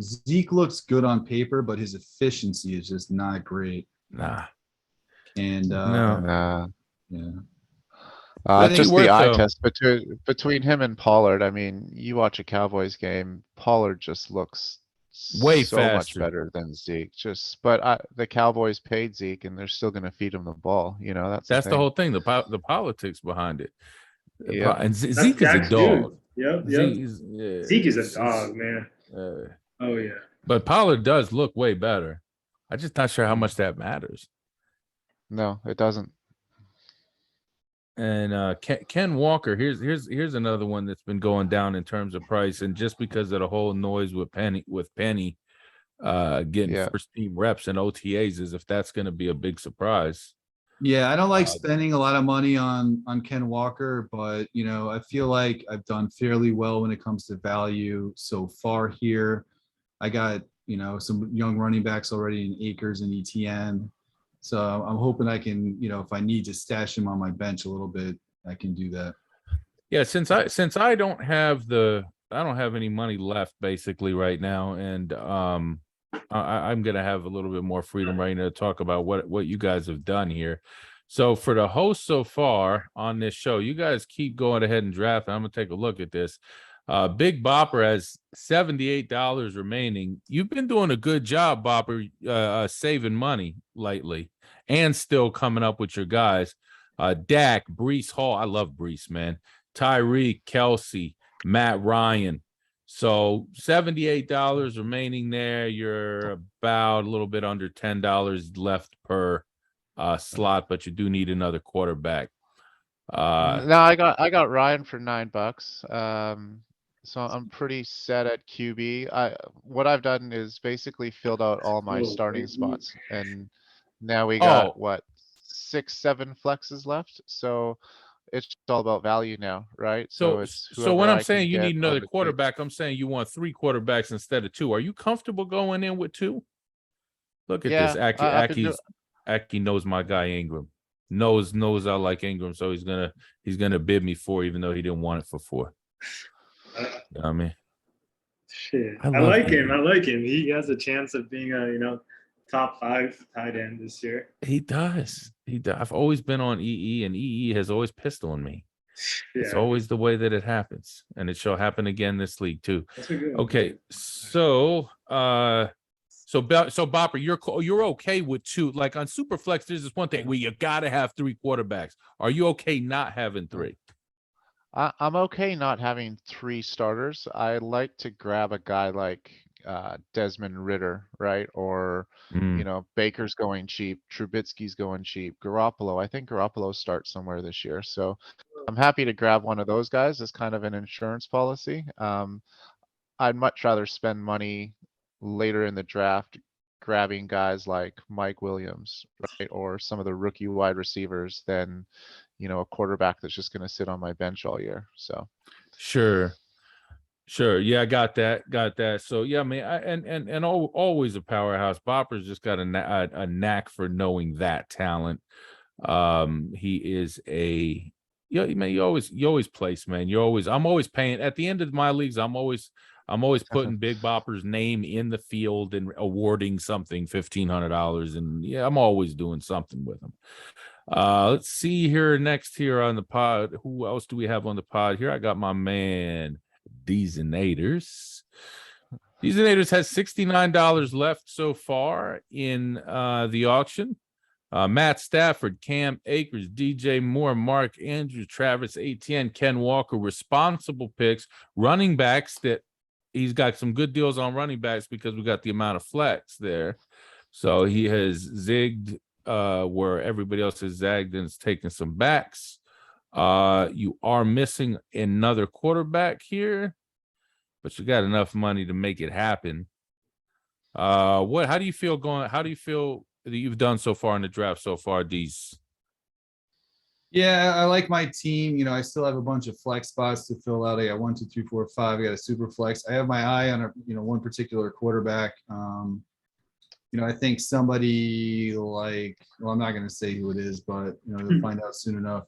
S4: Zeke looks good on paper, but his efficiency is just not great.
S2: Nah.
S4: And
S2: No.
S6: Nah.
S4: yeah.
S2: But
S6: Just
S2: he
S6: the
S2: worth,
S6: eye
S2: though.
S6: test between him and Pollard. I mean, you watch a Cowboys game, Pollard just looks
S2: Way
S6: so much
S2: faster.
S6: better than Zeke. The Cowboys paid Zeke and they're still gonna feed him the ball. You know, that's
S2: That's
S6: the
S2: the
S6: thing.
S2: whole thing. The politics behind it.
S6: Yep.
S2: And
S3: That's
S2: Zeke is a
S3: Dak's dude.
S2: dog.
S3: Yep, yep.
S2: Zeke is, yeah,
S3: Zeke is a
S2: it's-
S3: dog, man. Oh yeah.
S2: but Pollard does look way better. I'm just not sure how much that matters.
S6: No, it doesn't.
S2: And Ken Walker, here's another one that's been going down in terms of price, and just because of the whole noise with Penny getting
S6: Yeah.
S2: first team reps and OTAs, is if that's going to be a big surprise.
S4: Yeah, I don't like spending a lot of money on Ken Walker, but you know, I feel like I've done fairly well when it comes to value so far here. I got, you know, some young running backs already in Akers and ETN. So I'm hoping I can, you know, if I need to stash him on my bench a little bit, I can do that.
S2: Yeah, since I don't have any money left basically right now, and I'm gonna have a little bit more freedom right now to talk about what you guys have done here. So for the host so far on this show, you guys keep going ahead and draft. I'm gonna take a look at this. Big Bopper has $78 remaining. You've been doing a good job, Bopper, saving money lately and still coming up with your guys. Dak, Brees Hall. I love Brees, man. Tyreek, Kelsey, Matt Ryan. So $78 remaining there. You're about a little bit under $10 left per slot, but you do need another quarterback.
S6: No, I got Ryan for $9. So I'm pretty set at QB. What I've done is basically filled out all my
S3: Oh,
S6: starting
S3: wait,
S6: spots, and now we got
S2: Oh.
S6: what, 6, 7 flexes left. So it's just all about value now, right? So it's
S2: So
S6: whoever
S2: when I'm
S6: I can
S2: saying you
S6: get
S2: need another
S6: on the cheap.
S2: quarterback, I'm saying you want 3 quarterbacks instead of 2. Are you comfortable going in with 2? Look at this.
S6: Yeah, I've been doing.
S2: Aki knows my guy Ingram. Knows I like Ingram, so he's gonna bid me 4, even though he didn't want it for 4. You know what I mean?
S3: Shit.
S2: I
S3: I
S2: love
S3: like him.
S2: Ingram.
S3: I like him. He has a chance of being a, top 5 tight end this year.
S2: He does. I've always been on EE, and EE has always pissed on me. It's
S3: Yeah.
S2: always the way that it happens, and it shall happen again this league too.
S3: That's a good one.
S2: Okay, so Bopper, you're okay with 2? Like on Superflex, there's this one thing where you gotta have 3 quarterbacks. Are you okay not having 3?
S6: I'm okay not having 3 starters. I like to grab a guy like Desmond Ritter, right? Or Baker's going cheap, Trubisky's going cheap, Garoppolo. I think Garoppolo starts somewhere this year, so I'm happy to grab one of those guys as kind of an insurance policy. I'd much rather spend money later in the draft grabbing guys like Mike Williams, right? Or some of the rookie wide receivers than, a quarterback that's just going to sit on my bench all year. So
S2: Sure. Yeah, I got that. So yeah, I mean, always a powerhouse. Bopper's just got a knack for knowing that talent. He is man, you always place, man. I'm always paying at the end of my leagues. I'm always putting Big Bopper's name in the field and awarding something $1,500, and yeah, I'm always doing something with him. Let's see here next here on the pod. Who else do we have on the pod here? I got my man Deezinators. Deezinators has $69 left so far in the auction. Matt Stafford, Cam Akers, DJ Moore, Mark Andrews, Travis Etienne, Ken Walker, responsible picks, running backs that he's got some good deals on running backs because we got the amount of flex there. So he has zigged where everybody else has zagged and is taking some backs. You are missing another quarterback here, but you got enough money to make it happen. How do you feel that you've done so far in the draft so far, Deez?
S4: Yeah, I like my team. I still have a bunch of flex spots to fill out. I got 1, 2, 3, 4, 5. I got a super flex. I have my eye on one particular quarterback. I think somebody like, well, I'm not going to say who it is, but you'll find out soon enough.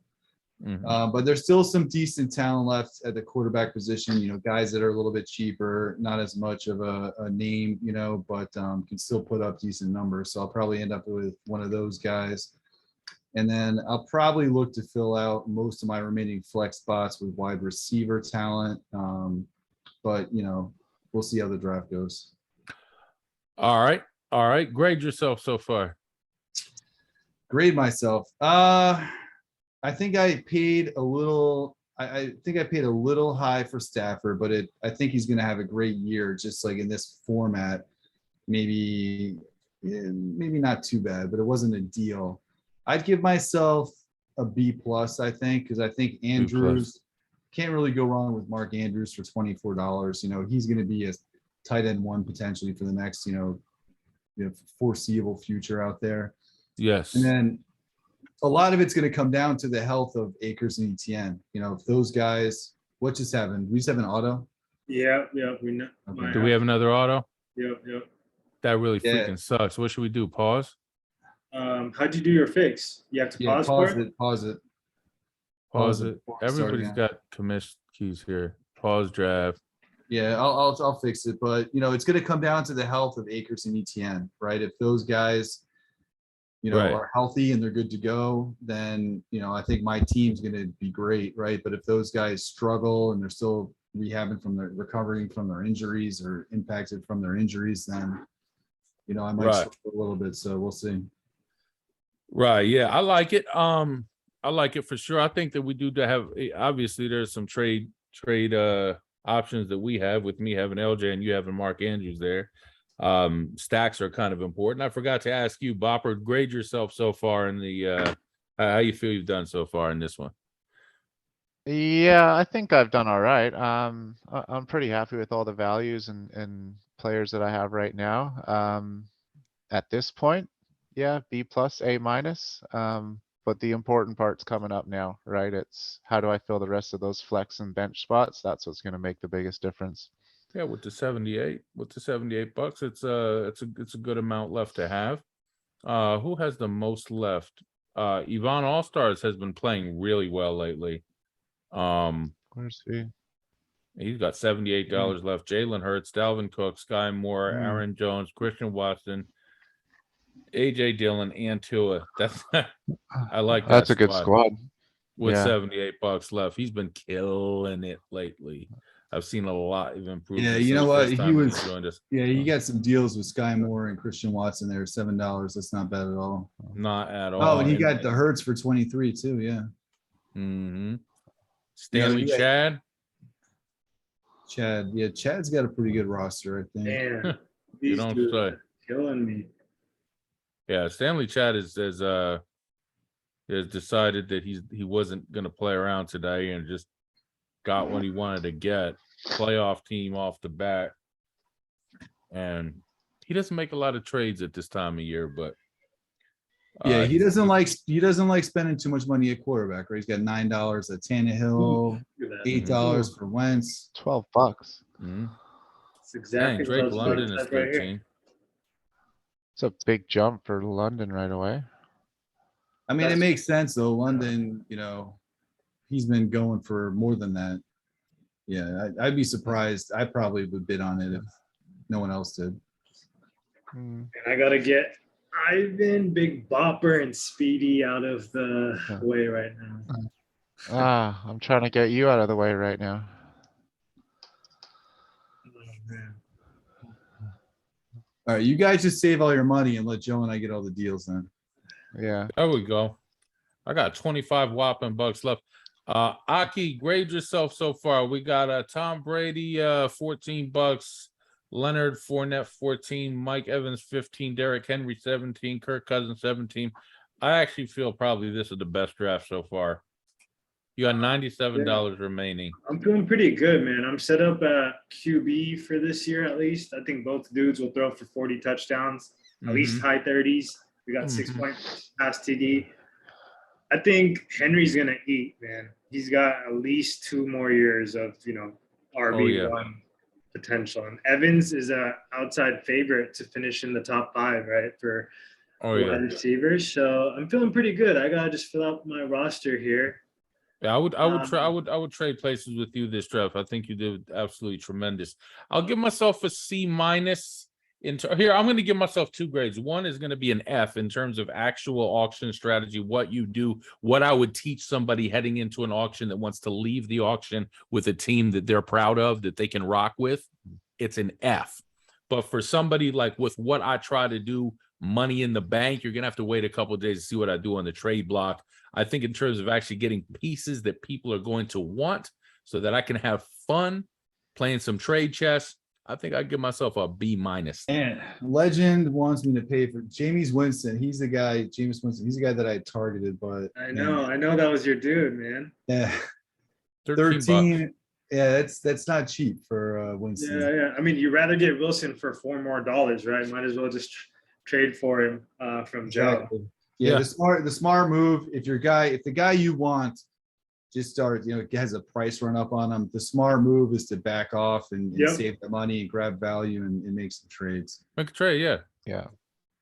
S4: But there's still some decent talent left at the quarterback position, guys that are a little bit cheaper, not as much of a name, but can still put up decent numbers. So I'll probably end up with one of those guys. And then I'll probably look to fill out most of my remaining flex spots with wide receiver talent. But, we'll see how the draft goes.
S2: All right. All right. Grade yourself so far.
S4: Grade myself. I think I paid a little. I think I paid a little high for Stafford, but I think he's going to have a great year, just like in this format. Maybe not too bad, but it wasn't a deal. I'd give myself a B+, I think, because I think Andrews can't really go wrong with Mark Andrews for $24. He's going to be a tight end one potentially for the next, foreseeable future out there.
S2: Yes.
S4: And then a lot of it's going to come down to the health of Akers and Etienne. If those guys, what just happened? We just have an auto.
S3: Yeah, we know.
S4: Okay.
S2: Do we have another auto?
S3: Yep.
S2: That really
S4: Yeah.
S2: freaking sucks. What should we do? Pause?
S3: How'd you do your fix? You have to pause for it?
S4: Pause it.
S2: Pause
S4: Pause it
S2: it.
S4: before we start
S2: Everybody's
S4: again.
S2: got commission keys here. Pause draft.
S4: Yeah, I'll fix it, but it's going to come down to the health of Akers and Etienne, right? If those guys,
S2: Right.
S4: are healthy and they're good to go, then I think my team's going to be great, right? But if those guys struggle and they're still recovering from their injuries or impacted from their injuries, then I might
S2: Right.
S4: struggle a little bit. So we'll see.
S2: Right. Yeah, I like it. I like it for sure. I think that we do have, obviously there's some trade options that we have, with me having LJ and you having Mark Andrews there. Stacks are kind of important. I forgot to ask you, Bopper, grade yourself so far in the how you feel you've done so far in this one.
S6: Yeah, I think I've done all right. I'm pretty happy with all the values and players that I have right now. At this point, yeah, B+, A-. But the important part's coming up now, right? It's how do I fill the rest of those flex and bench spots? That's what's going to make the biggest difference.
S2: Yeah, with the 78 bucks, it's a good amount left to have. Who has the most left? Yvonne All Stars has been playing really well lately.
S6: Where's he?
S2: He's got $78 left. Jalen Hurts, Dalvin Cook, Sky Moore, Aaron Jones, Christian Watson, AJ Dillon, and Tua. That's I like that.
S6: That's a good squad.
S2: With
S6: Yeah.
S2: 78 bucks left. He's been killing it lately. I've seen a lot of improvement.
S4: Yeah, you know what? He
S2: joined us.
S4: Yeah, you got some deals with Sky Moore and Christian Watson there, $7. That's not bad at all.
S2: Not at all.
S4: Oh, and he got the Hertz for 23 too. Yeah.
S2: Mm-hmm. Stanley
S4: Yeah.
S2: Chad.
S4: Chad. Yeah, Chad's got a pretty good roster, I think.
S3: Man,
S2: You
S3: these
S2: don't
S3: dudes
S2: say.
S3: are killing me.
S2: Yeah, Stanley Chad has decided that he wasn't going to play around today and just got what he wanted to get. Playoff team off the bat, and he doesn't make a lot of trades at this time of year, but
S4: Yeah, he doesn't like spending too much money at quarterback, right? He's got $9 at Tannehill,
S3: Look at that.
S4: $8 for Wentz.
S6: $12.
S2: Mhm.
S3: It's exactly
S2: Drake
S3: what I was
S2: London
S3: about
S2: is
S3: to type right here.
S2: 13.
S6: It's a big jump for London right away.
S4: I mean, it
S3: That's-
S4: makes sense though. London, he's been going for more than that. Yeah, I'd be surprised. I probably would bid on it if no one else did.
S6: Hmm.
S3: And I gotta get Ivan, Big Bopper, and Speedy out of the way right now.
S6: I'm trying to get you out of the way right now.
S3: Oh, man.
S4: All right, you guys just save all your money and let Joe and I get all the deals then.
S6: Yeah.
S2: There we go. I got 25 whopping bucks left. Aki, grade yourself so far. We got Tom Brady, 14 bucks, Leonard Fournette, 14, Mike Evans, 15, Derrick Henry, 17, Kirk Cousins, 17. I actually feel probably this is the best draft so far. You got $97 remaining.
S3: I'm feeling pretty good, man. I'm set up at QB for this year at least. I think both dudes will throw for 40 touchdowns, at least high 30s. We got 6 points past TD. I think Henry's gonna eat, man. He's got at least 2 more years of RB1 potential. And Evans is a outside favorite to finish in the top 5, right? For wide receivers. So I'm feeling pretty good. I gotta just fill out my roster here.
S2: Yeah, I
S3: Um,
S2: would trade places with you this draft. I think you did absolutely tremendous. I'll give myself a C minus. Here, I'm going to give myself 2 grades. One is going to be an F in terms of actual auction strategy, what you do, what I would teach somebody heading into an auction that wants to leave the auction with a team that they're proud of, that they can rock with. It's an F. But for somebody like with what I try to do, money in the bank, you're going to have to wait a couple of days to see what I do on the trade block. I think in terms of actually getting pieces that people are going to want so that I can have fun playing some trade chess, I think I'd give myself a B minus.
S4: And Legend wants me to pay for Jameis Winston. He's the guy, Jameis Winston. He's the guy that I targeted, but
S3: I know that was your dude, man.
S4: yeah,
S2: 13 bucks.
S4: 13. Yeah, that's not cheap for Winston.
S3: Yeah. I mean, you'd rather get Wilson for $4 more, right? Might as well just trade for him from Joe.
S4: Exactly. Yeah, the smart move. If the guy you want just start, has a price run up on him, the smart move is to back off and save the money and grab value and make some trades.
S2: Make a trade, yeah.
S5: Yeah.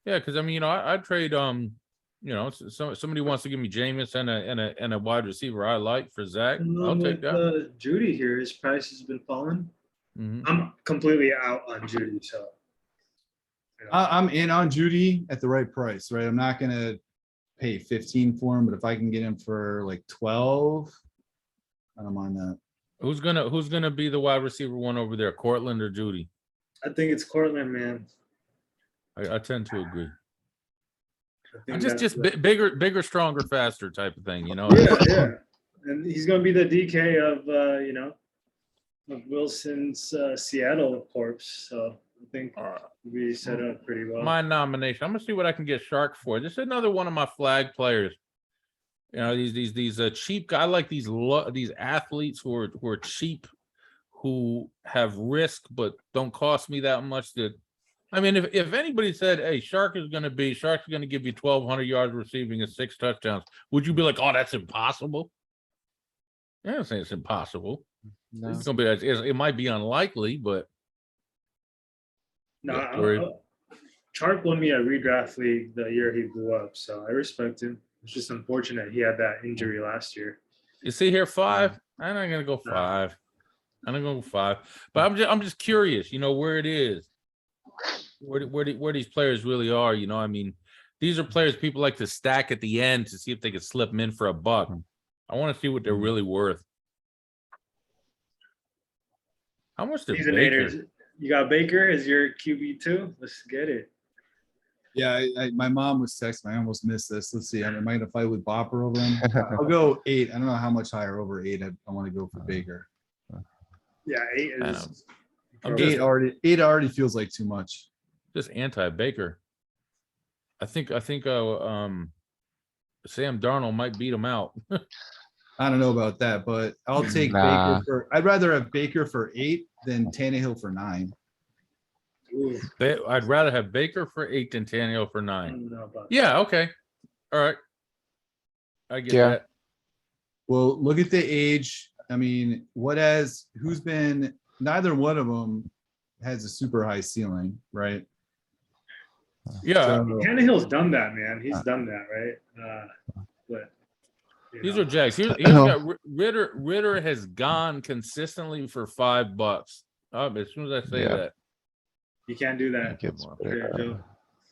S2: Yeah, because I mean, I'd trade somebody wants to give me Jameis and a wide receiver I like for Zach. I'll take that.
S3: Judy here, his price has been falling.
S2: Mhm.
S3: I'm completely out on Judy, so
S4: I'm in on Judy at the right price, right? I'm not gonna pay 15 for him, but if I can get him for like 12, I don't mind that.
S2: Who's gonna be the wide receiver one over there, Cortland or Judy?
S3: I think it's Cortland, man.
S2: I tend to agree.
S3: I think
S2: Just
S3: that's
S2: bigger, stronger, faster type of thing,
S3: yeah. And he's going to be the DK of of Wilson's Seattle corpse. So I think we set up pretty well.
S2: My nomination. I'm gonna see what I can get Shark for. This is another one of my flag players. These cheap guys. I like these athletes who are cheap, who have risk but don't cost me that much. I mean, if anybody said, "Hey, Shark's going to give you 1,200 yards receiving and 6 touchdowns," would you be like, "Oh, that's impossible"? I don't say it's impossible.
S6: No.
S2: It's gonna be. It might be unlikely, but
S3: No, Chark won me a redraft league the year he blew up, so I respect him. It's just unfortunate he had that injury last year.
S2: you see here 5. I'm not gonna go 5. I'm not gonna go 5. But I'm just curious, where it is, where these players really are. I mean, these are players people like to stack at the end to see if they can slip them in for a buck. I want to see what they're really worth. How much did Baker?
S3: You got Baker as your QB2? Let's get it.
S4: Yeah, my mom was texting. I almost missed this. Let's see. Am I going to fight with Bopper over him? I'll go 8. I don't know how much higher over 8. I want to go for Baker.
S3: Yeah, 8 is.
S4: Eight already feels like too much.
S2: Just anti-Baker. I think Sam Darnold might beat him out.
S4: I don't know about that, but I'll take Baker I'd rather have Baker for 8 than Tannehill for 9.
S2: I'd rather have Baker for 8 than Tannehill for 9.
S3: I don't know about
S2: Yeah, okay. All right. I get that.
S4: Well, look at the age. I mean, neither one of them has a super high ceiling, right?
S2: Yeah.
S4: So,
S3: Tannehill's done that, man. He's done that, right? But
S2: These are Jags. Here's got Ritter has gone consistently for $5. As soon as I say that.
S3: you can't do that.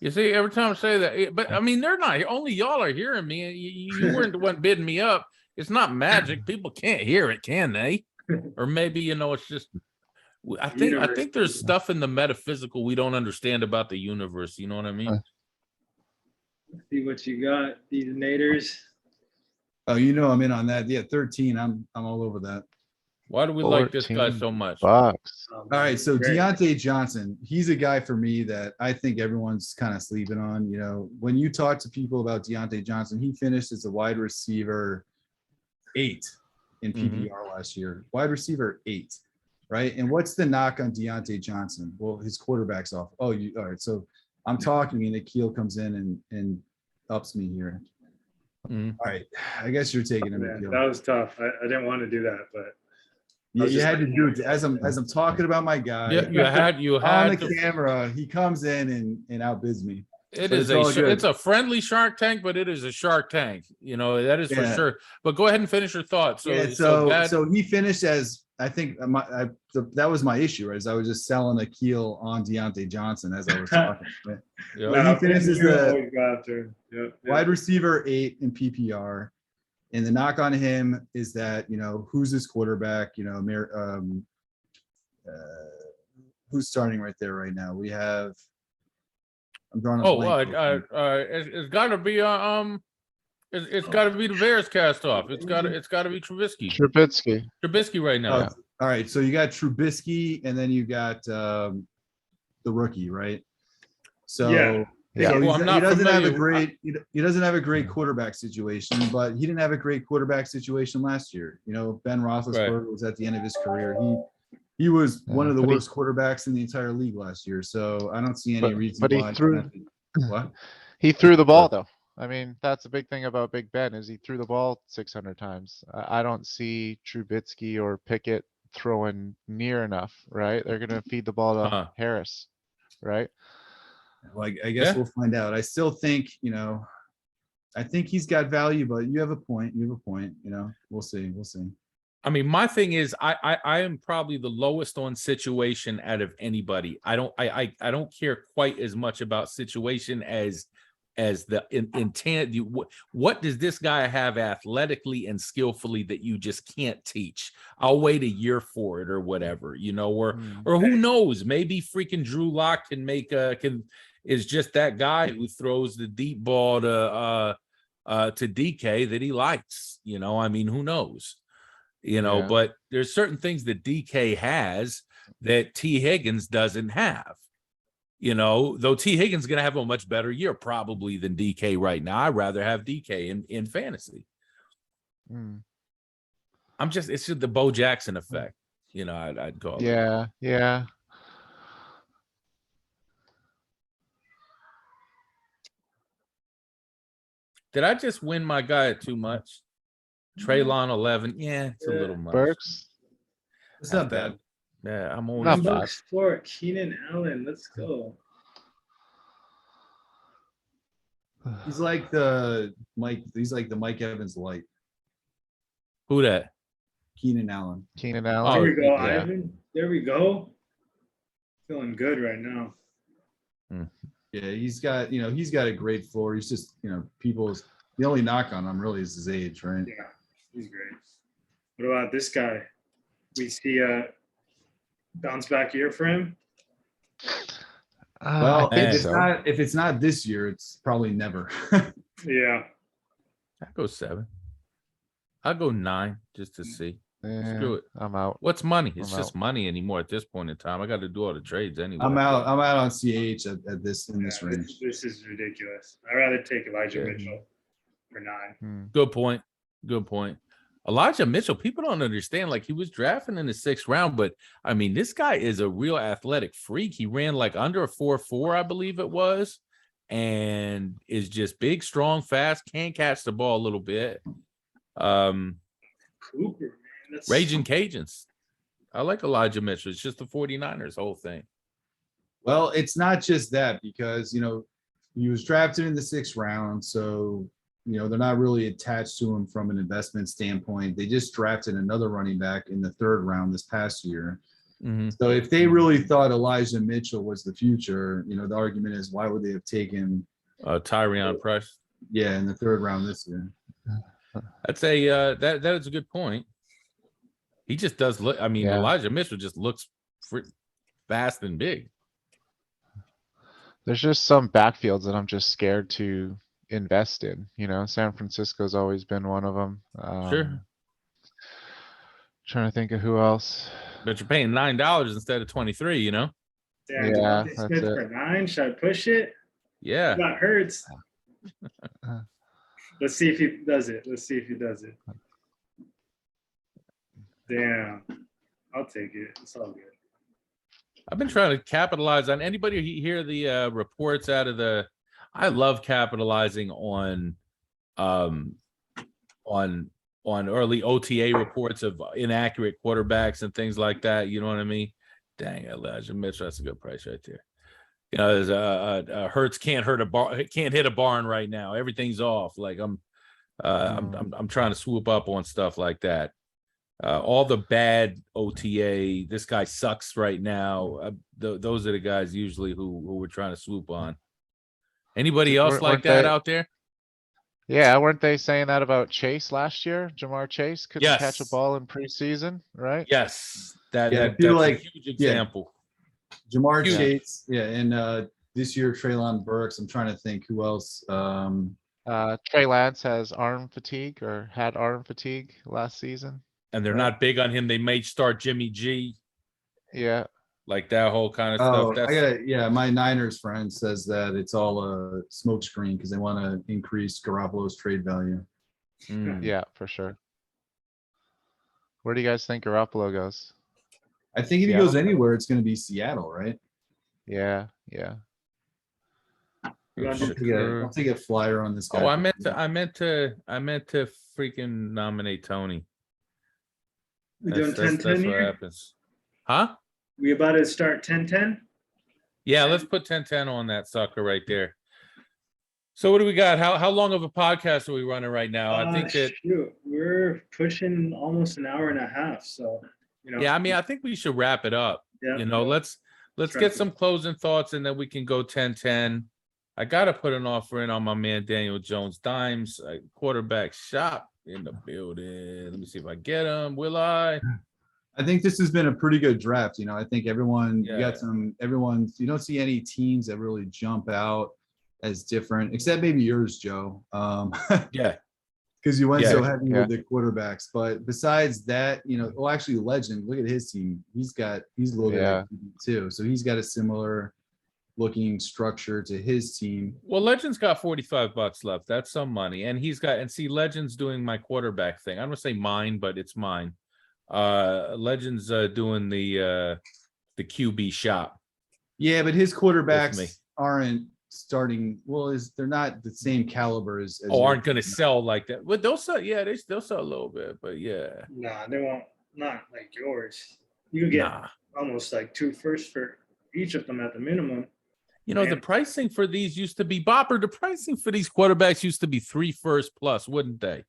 S2: You see, every time I say that, but I mean, they're not. Only y'all are hearing me. You weren't the one bidding me up. It's not magic. People can't hear it, can they? Or maybe it's just. I think there's stuff in the metaphysical we don't understand about the universe. You know what I mean?
S3: See what you got, these naders.
S4: Oh, I'm in on that. Yeah, 13. I'm all over that.
S2: Why do we like this guy so much?
S6: Bucks.
S4: All right, so
S3: Great.
S4: Deontay Johnson, he's a guy for me that I think everyone's kind of sleeping on. When you talk to people about Deontay Johnson, he finished as a wide receiver 8 in PPR last year. Wide receiver 8, right? And what's the knock on Deontay Johnson? Well, his quarterback's off. All right, so I'm talking and Akil comes in and ups me here. All right, I guess you're taking him.
S3: Man, that was tough. I didn't want to do that, but
S4: you had to do it as I'm talking about my guy.
S2: Yeah, you had
S4: on the camera. He comes in and outbids me.
S2: It
S4: But
S2: is
S4: it's all good.
S2: it's a friendly Shark Tank, but it is a Shark Tank. You know, that is for
S4: Yeah.
S2: sure. But go ahead and finish your thoughts. So,
S4: Yeah, so he finished as I think that was my issue, right? Is I was just selling a keel on Deontay Johnson as I was talking. Right?
S2: yeah.
S4: But he finishes
S3: you
S4: the
S3: always go after him. Yep, yep.
S4: wide receiver 8 in PPR. And the knock on him is that, who's his quarterback? Who's starting right there right now? We have. I'm drawing a blank.
S2: It's got to be it's got to be the Bears cast off. It's got to be Trubisky. Trubisky right now.
S4: Oh, all right, so you got Trubisky, and then you got the rookie, right? So
S3: Yeah.
S6: Yeah.
S4: So
S2: Well, I'm not
S4: he doesn't have a
S2: familiar-
S4: he doesn't have a great quarterback situation, but he didn't have a great quarterback situation last year. Ben Roethlisberger was at the end of his career. He was one of the
S6: but he-
S4: worst quarterbacks in the entire league last year. So I don't see any reason
S6: but he
S4: why.
S6: threw-
S4: What?
S6: He threw the ball though. I mean, that's the big thing about Big Ben is he threw the ball 600 times. I don't see Trubisky or Pickett throwing near enough, right? They're going to feed the ball to
S2: Uh-huh.
S6: Harris, right?
S4: Well, I guess
S2: Yeah.
S4: we'll find out. I still think, I think he's got value, but you have a point. We'll see.
S2: I mean, my thing is, I am probably the lowest on situation out of anybody. I don't care quite as much about situation as the intent. What does this guy have athletically and skillfully that you just can't teach? I'll wait a year for it or whatever, or who knows? Maybe freaking Drew Lock can is just that guy who throws the deep ball to DK that he likes. I mean, who knows?
S6: Yeah.
S2: But there's certain things that DK has that T. Higgins doesn't have. Though T. Higgins is going to have a much better year probably than DK right now. I'd rather have DK in fantasy.
S6: Mm.
S2: It's just the Bo Jackson effect. I'd call it.
S6: Yeah.
S2: Did I just win my guy at too much? Traylon 11. Yeah, it's a little much.
S6: Burks.
S4: It's not bad.
S2: Yeah, I'm always.
S6: Not bad.
S3: Bucks for Keenan Allen. Let's go.
S4: He's like the Mike Evans light,
S2: Who that?
S4: Keenan Allen.
S6: Keenan
S3: There
S6: Allen.
S3: we go,
S2: yeah.
S3: Ivan. There we go. Feeling good right now.
S4: Yeah, he's got a great floor. He's just, the only knock on him really is his age, right?
S3: Yeah, he's great. What about this guy? We see a bounce back year for him.
S4: Well,
S6: I think
S4: if it's not this year, it's probably never.
S3: Yeah.
S2: I'll go 7. I'll go 9 just to see. Screw it.
S6: I'm out.
S2: What's money? It's
S6: I'm
S2: just money anymore at this point in time. I got to do all the trades anyway.
S4: I'm out on CH in this range.
S3: This is ridiculous. I'd rather take Elijah
S2: Yeah.
S3: Mitchell for 9.
S2: Good point. Elijah Mitchell, people don't understand. Like, he was drafted in the 6th round, but I mean, this guy is a real athletic freak. He ran like under a 4.4, I believe it was, and is just big, strong, fast, can catch the ball a little bit.
S3: Cooper, man. That's
S2: Raging Cajuns. I like Elijah Mitchell. It's just the 49ers whole thing.
S4: Well, it's not just that because, he was drafted in the 6th round. So, they're not really attached to him from an investment standpoint. They just drafted another running back in the 3rd round this past year.
S2: Mm-hmm.
S4: So if they really thought Elijah Mitchell was the future, the argument is why would they have taken
S2: Tyrion Price.
S4: Yeah, in the 3rd round this year.
S2: I'd say that is a good point. He just does look. I mean,
S6: Yeah.
S2: Elijah Mitchell just looks fast and big.
S6: There's just some backfields that I'm just scared to invest in. San Francisco's always been one of them.
S2: Sure.
S6: Trying to think of who else.
S2: But you're paying $9 instead of 23.
S3: Damn,
S6: Yeah,
S3: Devontae
S6: that's
S3: Smith
S6: it.
S3: for 9. Should I push it?
S2: Yeah.
S3: That hurts. Let's see if he does it. Damn. I'll take it. It's all good.
S2: I've been trying to capitalize on anybody hear the reports out of the. I love capitalizing on early OTA reports of inaccurate quarterbacks and things like that. You know what I mean? Dang, Elijah Mitchell, that's a good price right there. Hertz can't hit a barn right now. Everything's off. Like I'm trying to swoop up on stuff like that. All the bad OTA. This guy sucks right now. Those are the guys usually who we're trying to swoop on. Anybody else like
S6: Weren't
S2: that
S6: they-
S2: out there?
S6: Yeah, weren't they saying that about Chase last year? Jamar Chase couldn't catch a
S2: Yes.
S6: ball in preseason, right?
S2: Yes,
S4: Yeah, I
S2: that's
S4: feel
S2: a
S4: like-
S2: huge example.
S4: Jamar
S2: Huge.
S4: Chase, yeah, and this year Traylon Burks. I'm trying to think who else.
S6: Trey Lance has arm fatigue or had arm fatigue last season.
S2: And they're
S6: Right.
S2: not big on him. They may start Jimmy G,
S6: Yeah,
S2: like that whole kind of
S4: Oh,
S2: stuff.
S4: my Niners friend says that it's all a smokescreen because they want to increase Garoppolo's trade value.
S2: Mm.
S6: yeah, for sure. Where do you guys think Garoppolo goes?
S4: I think if he
S6: Seattle?
S4: goes anywhere, it's going to be Seattle, right?
S6: Yeah, yeah.
S3: We're gonna
S2: Shit.
S3: do-
S4: I'll take a flyer on this guy.
S2: Oh, I meant to freaking nominate Tony.
S3: We doing
S2: That's
S3: 10-10
S2: what
S3: here?
S2: happens. Huh?
S3: We about to start 10-10?
S2: Yeah, let's put 10-10 on that sucker right there. So what do we got? How long of a podcast are we running right now? I think that
S3: Shoot, we're pushing almost an hour and a half, so, you know.
S2: yeah, I mean, I think we should wrap it up.
S3: Yeah.
S2: You know, let's
S3: Wrap
S2: get
S3: it
S2: some closing thoughts and then we can go 10-10. I gotta put an offer in on my man Daniel Jones Dimes, quarterback shop in the building. Let me see if I get him. Will I?
S4: I think this has been a pretty good draft. You know, I think everyone you
S2: Yeah.
S4: got everyone. You don't see any teams that really jump out as different, except maybe yours, Joe.
S2: Yeah.
S4: Because you went
S2: Yeah.
S4: so heavy
S6: Yeah.
S4: with the quarterbacks. But besides that, you know, well, actually, Legend. Look at his team. He's a little bit
S6: Yeah.
S4: like QB too. So he's got a similar looking structure to his team.
S2: Well, Legend's got $45 left. That's some money. And Legend's doing my quarterback thing. I don't want to say mine, but it's mine. Legend's doing the QB shop.
S4: Yeah, but his
S2: me.
S4: quarterbacks aren't starting. Well, they're not the same caliber as
S2: Aren't going to sell like that. But they'll sell. Yeah, they'll sell a little bit. But yeah,
S3: Nah, they won't, not like yours. You can get
S2: nah.
S3: almost like 2 firsts for each of them at the minimum.
S2: You know, the
S3: Man.
S2: pricing for these used to be Bopper. The pricing for these quarterbacks used to be 3 first plus, wouldn't they?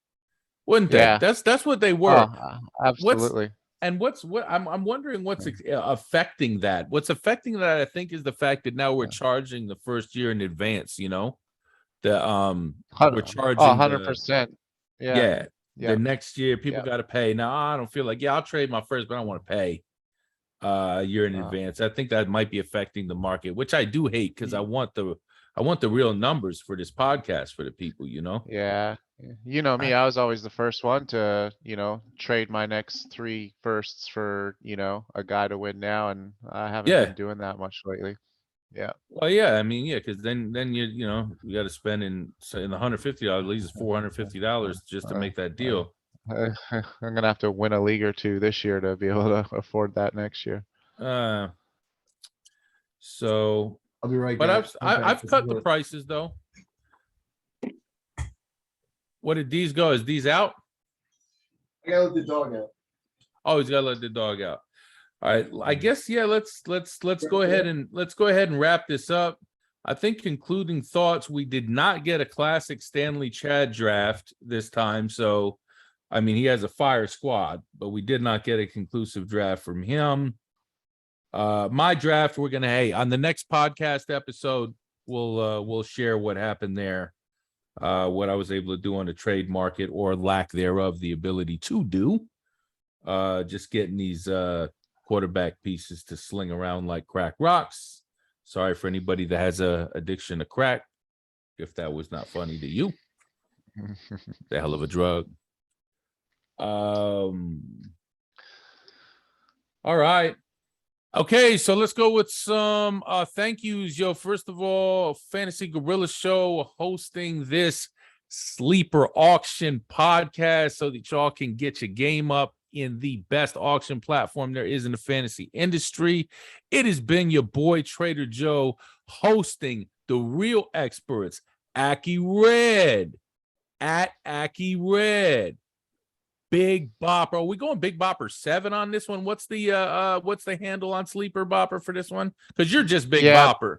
S2: Wouldn't they?
S6: Yeah.
S2: That's what they were.
S6: Absolutely.
S2: And I'm wondering what's affecting that. What's affecting that, I think, is the fact that now we're charging the first year in advance. You know, we're charging.
S6: 100%. Yeah.
S2: The next year people
S6: Yeah.
S2: got to pay. Now I don't feel like I'll trade my first, but I don't want to pay a year in advance. I think that might be affecting the market, which I do hate because I want the real numbers for this podcast for the people. You know.
S6: Yeah. You know me, I was always the first one to, trade my next 3 firsts for, a guy to win now. And I haven't
S2: Yeah.
S6: been doing that much lately. Yeah.
S2: Well, yeah, I mean, yeah, because then you got to spend in the $150, at least $450 just to make that deal.
S6: I'm going to have to win a league or 2 this year to be able to afford that next year.
S2: So,
S4: I'll be right
S2: but
S4: back.
S2: I've cut the prices though. What did these go? Is these out?
S4: I gotta let the dog out.
S2: Oh, he's got to let the dog out. All right, I guess let's go ahead and wrap this up. I think concluding thoughts, we did not get a classic Stanley Chad draft this time, so I mean he has a fire squad, but we did not get a conclusive draft from him. My draft, we're gonna on the next podcast episode, we'll share what happened there, what I was able to do on the trade market or lack thereof, the ability to do. Just getting these quarterback pieces to sling around like crack rocks. Sorry for anybody that has a addiction to crack, if that was not funny to you. The hell of a drug. All right. Okay, so let's go with some thank yous. Yo, first of all, Fantasy Gorilla Show hosting this sleeper auction podcast so that y'all can get your game up in the best auction platform there is in the fantasy industry. It has been your boy Trader Joe hosting the real experts, Aki Red at Aki Red. Big Bopper. Are we going Big Bopper 7 on this one? What's the handle on Sleeper Bopper for this one? Because you're just Big
S6: Yeah.
S2: Bopper.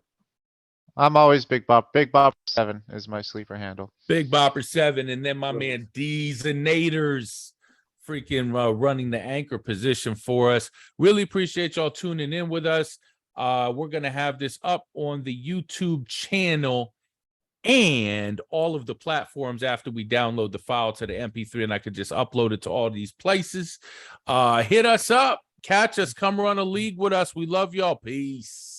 S6: I'm always Big Bop. Big Bop 7 is my sleeper handle.
S2: Big Bopper 7, and then my man D's and Naders freaking running the anchor position for us. Really appreciate y'all tuning in with us. We're gonna have this up on the YouTube channel and all of the platforms after we download the file to the MP3, and I could just upload it to all these places. Hit us up, catch us, come run a league with us. We love y'all. Peace.